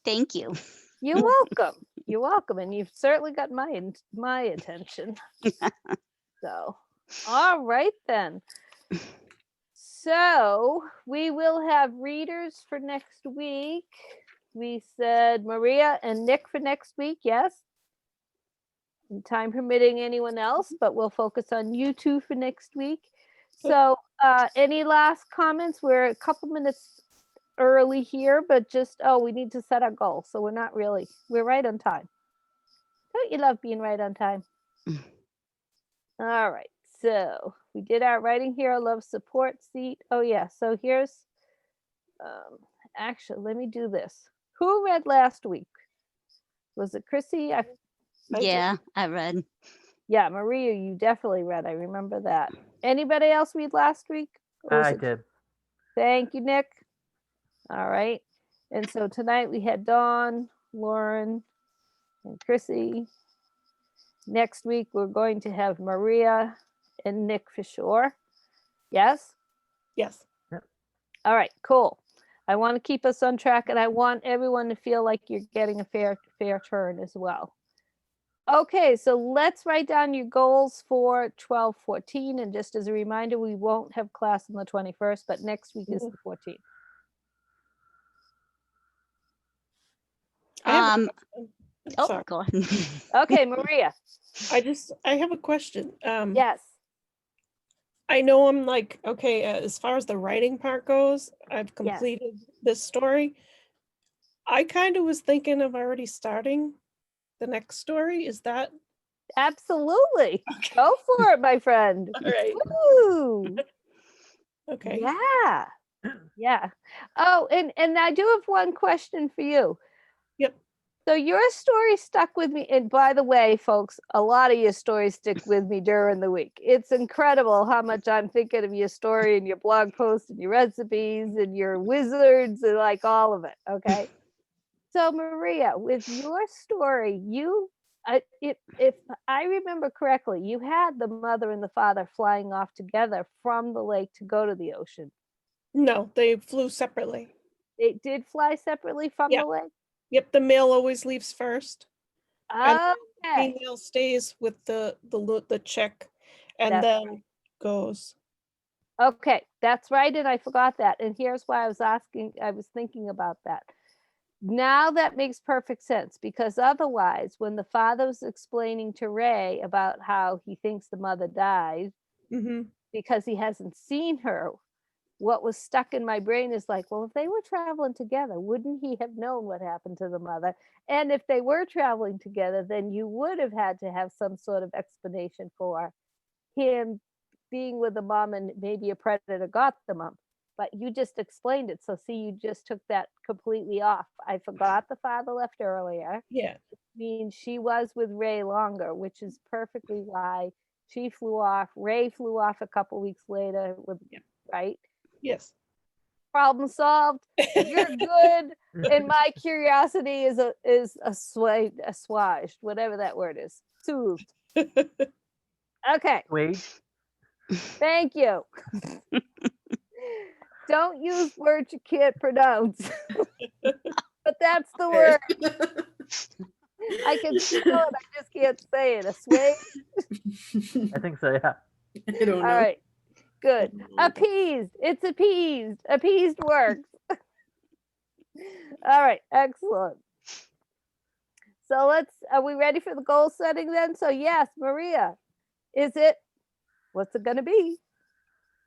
S1: Thank you.
S5: You're welcome. You're welcome. And you've certainly got my attention. So, all right then. So we will have readers for next week. We said Maria and Nick for next week, yes? And time permitting anyone else, but we'll focus on you two for next week. So any last comments? We're a couple minutes early here, but just, we need to set our goal. So we're right on time. Don't you love being right on time? All right. So we did our writing hero love support seat. Oh yeah. So here's, actually, let me do this. Who read last week? Was it Chrissy? I
S1: read.
S5: Yeah, Maria, you definitely read. I remember that. Anybody else read last week?
S3: I did.
S5: Thank you, Nick. All right. And so tonight we had Dawn, Lauren, and Chrissy. Next week we're going to have Maria and Nick for sure. Yes?
S2: Yes.
S5: All right, cool. I want to keep us on track, and I want everyone to feel like you're getting a fair turn as well. Okay, so let's write down your goals for 12/14. And just as a reminder, we won't have class on the 21st, but next week is the 14th.
S1: Oh, go on.
S5: Okay, Maria.
S2: I have a question.
S5: Yes.
S2: I know I'm like, okay, as far as the writing part goes, I've completed this story. I kind of was thinking of already starting the next story. Is that?
S5: Absolutely. Okay. Go for it, my friend.
S2: All right.
S5: Woo.
S2: Okay.
S5: Yeah. Yeah. Oh, and I do have one question for you.
S2: Yep.
S5: So your story stuck with me. And by the way, folks, a lot of your stories stick with me during the week. It's incredible how much I'm thinking of your story and your blog posts and your recipes and your wizards and like all of it. Okay. So Maria, with your story, if I remember correctly, you had the mother and the father flying off together from the lake to go to the ocean.
S2: No, they flew separately.
S5: They did fly separately from the lake?
S2: Yep, the male always leaves first. And
S5: Okay.
S2: the female stays with the chick and then goes.
S5: Okay, that's right. And I forgot that. And here's why I was thinking about that. Now that makes perfect sense, because otherwise, when the father was explaining to Ray about how he thinks the mother died because he hasn't seen her, what was stuck in my brain is like, well, if they were traveling together, wouldn't he have known what happened to the mother? And if they were traveling together, then you would have had to have some sort of explanation for him being with the mom and maybe a predator got the mom. But you just explained it. So see, you just took that completely off. I forgot the father left earlier.
S2: Yeah.
S5: It means she was with Ray longer, which is perfectly why she flew off. Ray flew off a couple weeks later with, right?
S2: Yes.
S5: Problem solved. You're good. And my curiosity is assuaged, whatever that word is. Soothed. Okay.
S3: Wait.
S5: Thank you. Don't use words you can't pronounce. But that's the word. I can spell it, I just can't say it. Assuaged?
S3: I think so, yeah.
S7: I don't know.
S5: All right. Good. Appeased. It's appeased. Appeased works. All right. Excellent. So are we ready for the goal setting then? So yes, Maria, what's it gonna be?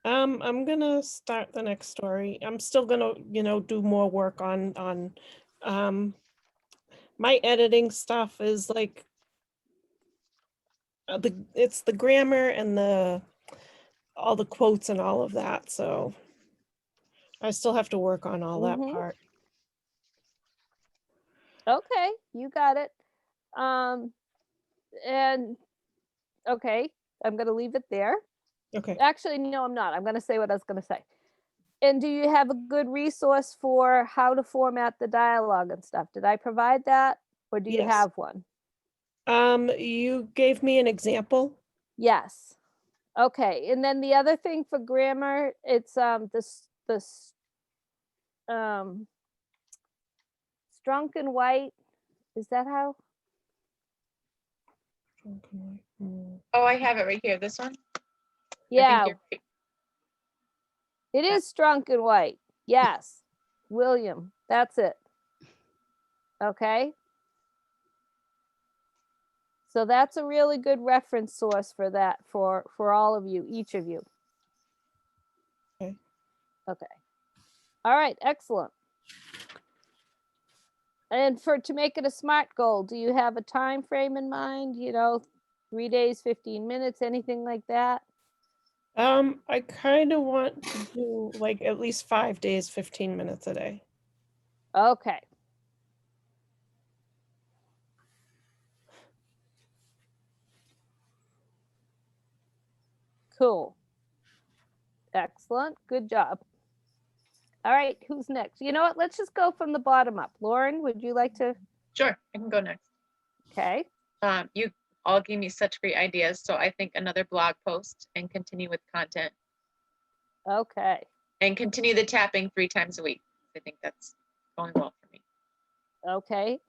S2: I'm gonna start the next story. I'm still gonna, do more work on my editing stuff is like it's the grammar and all the quotes and all of that. So I still have to work on all that part.
S5: Okay, you got it. And okay, I'm gonna leave it there.
S2: Okay.
S5: Actually, no, I'm not. I'm gonna say what I was gonna say. And do you have a good resource for how to format the dialogue and stuff? Did I provide that, or do you have one?
S2: You gave me an example.
S5: Yes. Okay. And then the other thing for grammar, it's Strunk and White. Is that how?
S6: Oh, I have it right here. This one?
S5: Yeah. It is Strunk and White. Yes. William. That's it. Okay. So that's a really good reference source for that, for all of you, each of you.
S2: Okay.
S5: Okay. All right. Excellent. And to make it a SMART goal, do you have a time frame in mind? 3 days, 15 minutes, anything like that?
S2: I kind of want to do like at least 5 days, 15 minutes a day.
S5: Okay. Cool. Excellent. Good job. All right. Who's next? You know what? Let's just go from the bottom up. Lauren, would you like to?
S6: Sure, I can go next.
S5: Okay.
S6: You all gave me such great ideas. So I think another blog post and continue with content.
S5: Okay.
S6: And continue the tapping 3 times a week. I think that's going well for me.
S5: Okay.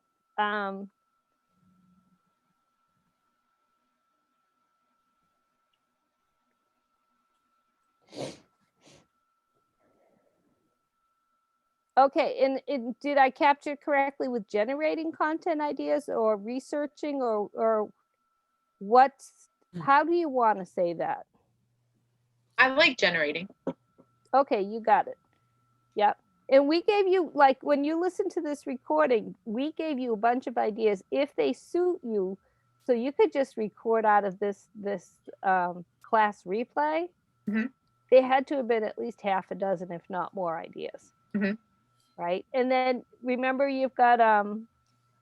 S5: Okay, and did I capture correctly with generating content ideas or researching or what's, how do you want to say that?
S6: I like generating.
S5: Okay, you got it. Yep. And we gave you, like, when you listen to this recording, we gave you a bunch of ideas if they suit you. So you could just record out of this class replay.
S6: Mhm.
S5: They had to have been at least half a dozen, if not more, ideas.
S6: Mhm.
S5: Right. And then remember, you've got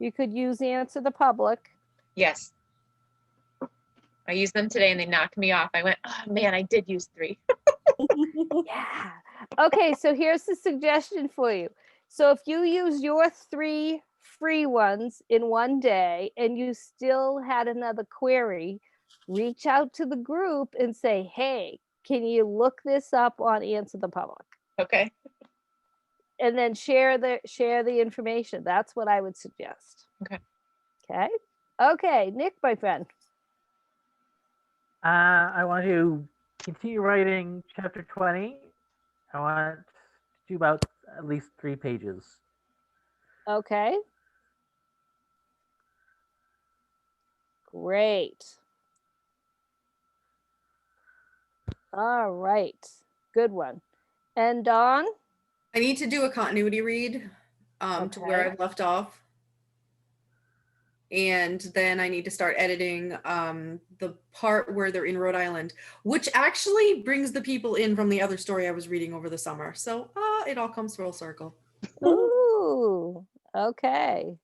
S5: you could use Answer the Public.
S6: Yes. I used them today and they knocked me off. I went, oh man, I did use 3.
S5: Yeah. Okay, so here's the suggestion for you. So if you use your 3 free ones in one day and you still had another query, reach out to the group and say, hey, can you look this up on Answer the Public?
S6: Okay.
S5: And then share the information. That's what I would suggest.
S6: Okay.
S5: Okay. Okay, Nick, my friend.
S3: I want to continue writing chapter 20. I want to do about at least 3 pages.
S5: Okay. Great. All right. Good one. And Dawn?
S7: I need to do a continuity read to where
S5: Okay.
S7: I've left off. And then I need to start editing the part where they're in Rhode Island, which actually brings the people in from the other story I was reading over the summer. So it all comes full circle.
S5: Ooh, okay.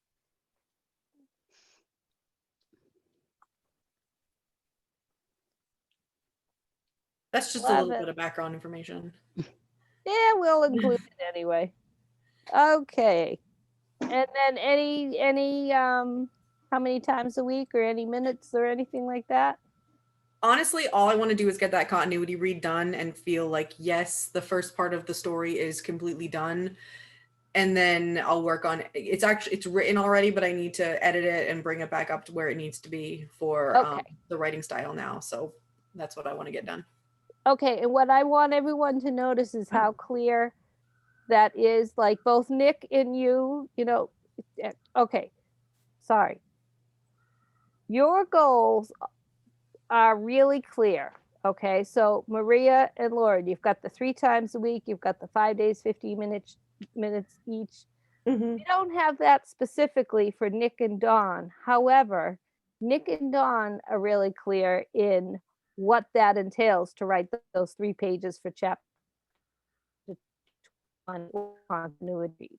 S7: That's just a
S5: Love
S7: little
S5: it.
S7: bit of background information.
S5: Yeah, we'll include it anyway. Okay. And then any how many times a week or any minutes or anything like that?
S7: Honestly, all I want to do is get that continuity read done and feel like, yes, the first part of the story is completely done. And then I'll work on it's written already, but I need to edit it and bring it back up to where it needs to be for
S5: Okay.
S7: the writing style now. So that's what I want to get done.
S5: Okay, and what I want everyone to notice is how clear that is, like both Nick and you know, okay, sorry. Your goals are really clear. Okay, so Maria and Lauren, you've got the 3 times a week, you've got the 5 days, 15 minutes each.
S2: Mhm.
S5: We don't have that specifically for Nick and Dawn. However, Nick and Dawn are really clear in what that entails to write those 3 pages for chapter 1 continuity.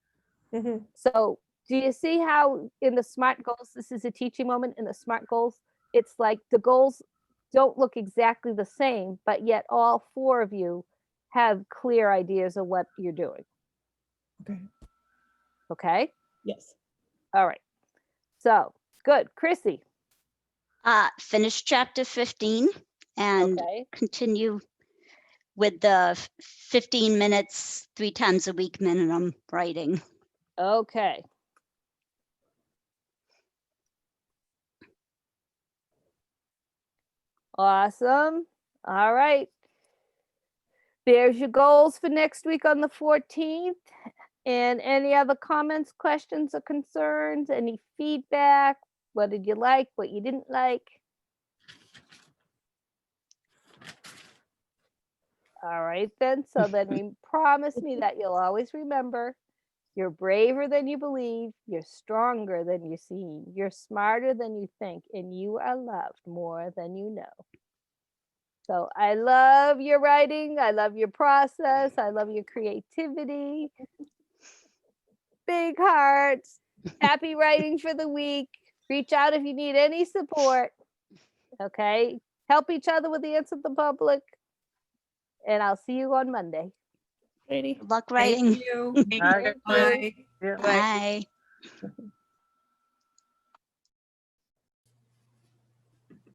S2: Mhm.
S5: So do you see how in the SMART goals, this is a teaching moment in the SMART goals, it's like the goals don't look exactly the same, but yet all 4 of you have clear ideas of what you're doing.
S2: Okay.
S5: Okay?
S2: Yes.
S5: All right. So good. Chrissy.
S1: Finish chapter 15 and
S5: Okay.
S1: continue with the 15 minutes, 3 times a week minimum writing.
S5: Okay. Awesome. All right. There's your goals for next week on the 14th. And any other comments, questions, or concerns? Any feedback? What did you like? What you didn't like? All right, then. So then promise me that you'll always remember you're braver than you believe, you're stronger than you seem, you're smarter than you think, and you are loved more than you know. So I love your writing. I love your process. I love your creativity. Big hearts. Happy writing for the week. Reach out if you need any support. Okay. Help each other with the Answer the Public. And I'll see you on Monday.
S2: Katie.
S1: Good luck
S7: Thank
S1: writing.
S7: you.
S6: Thank
S3: Bye.
S6: you.
S7: Bye.
S3: Yeah.
S1: Bye.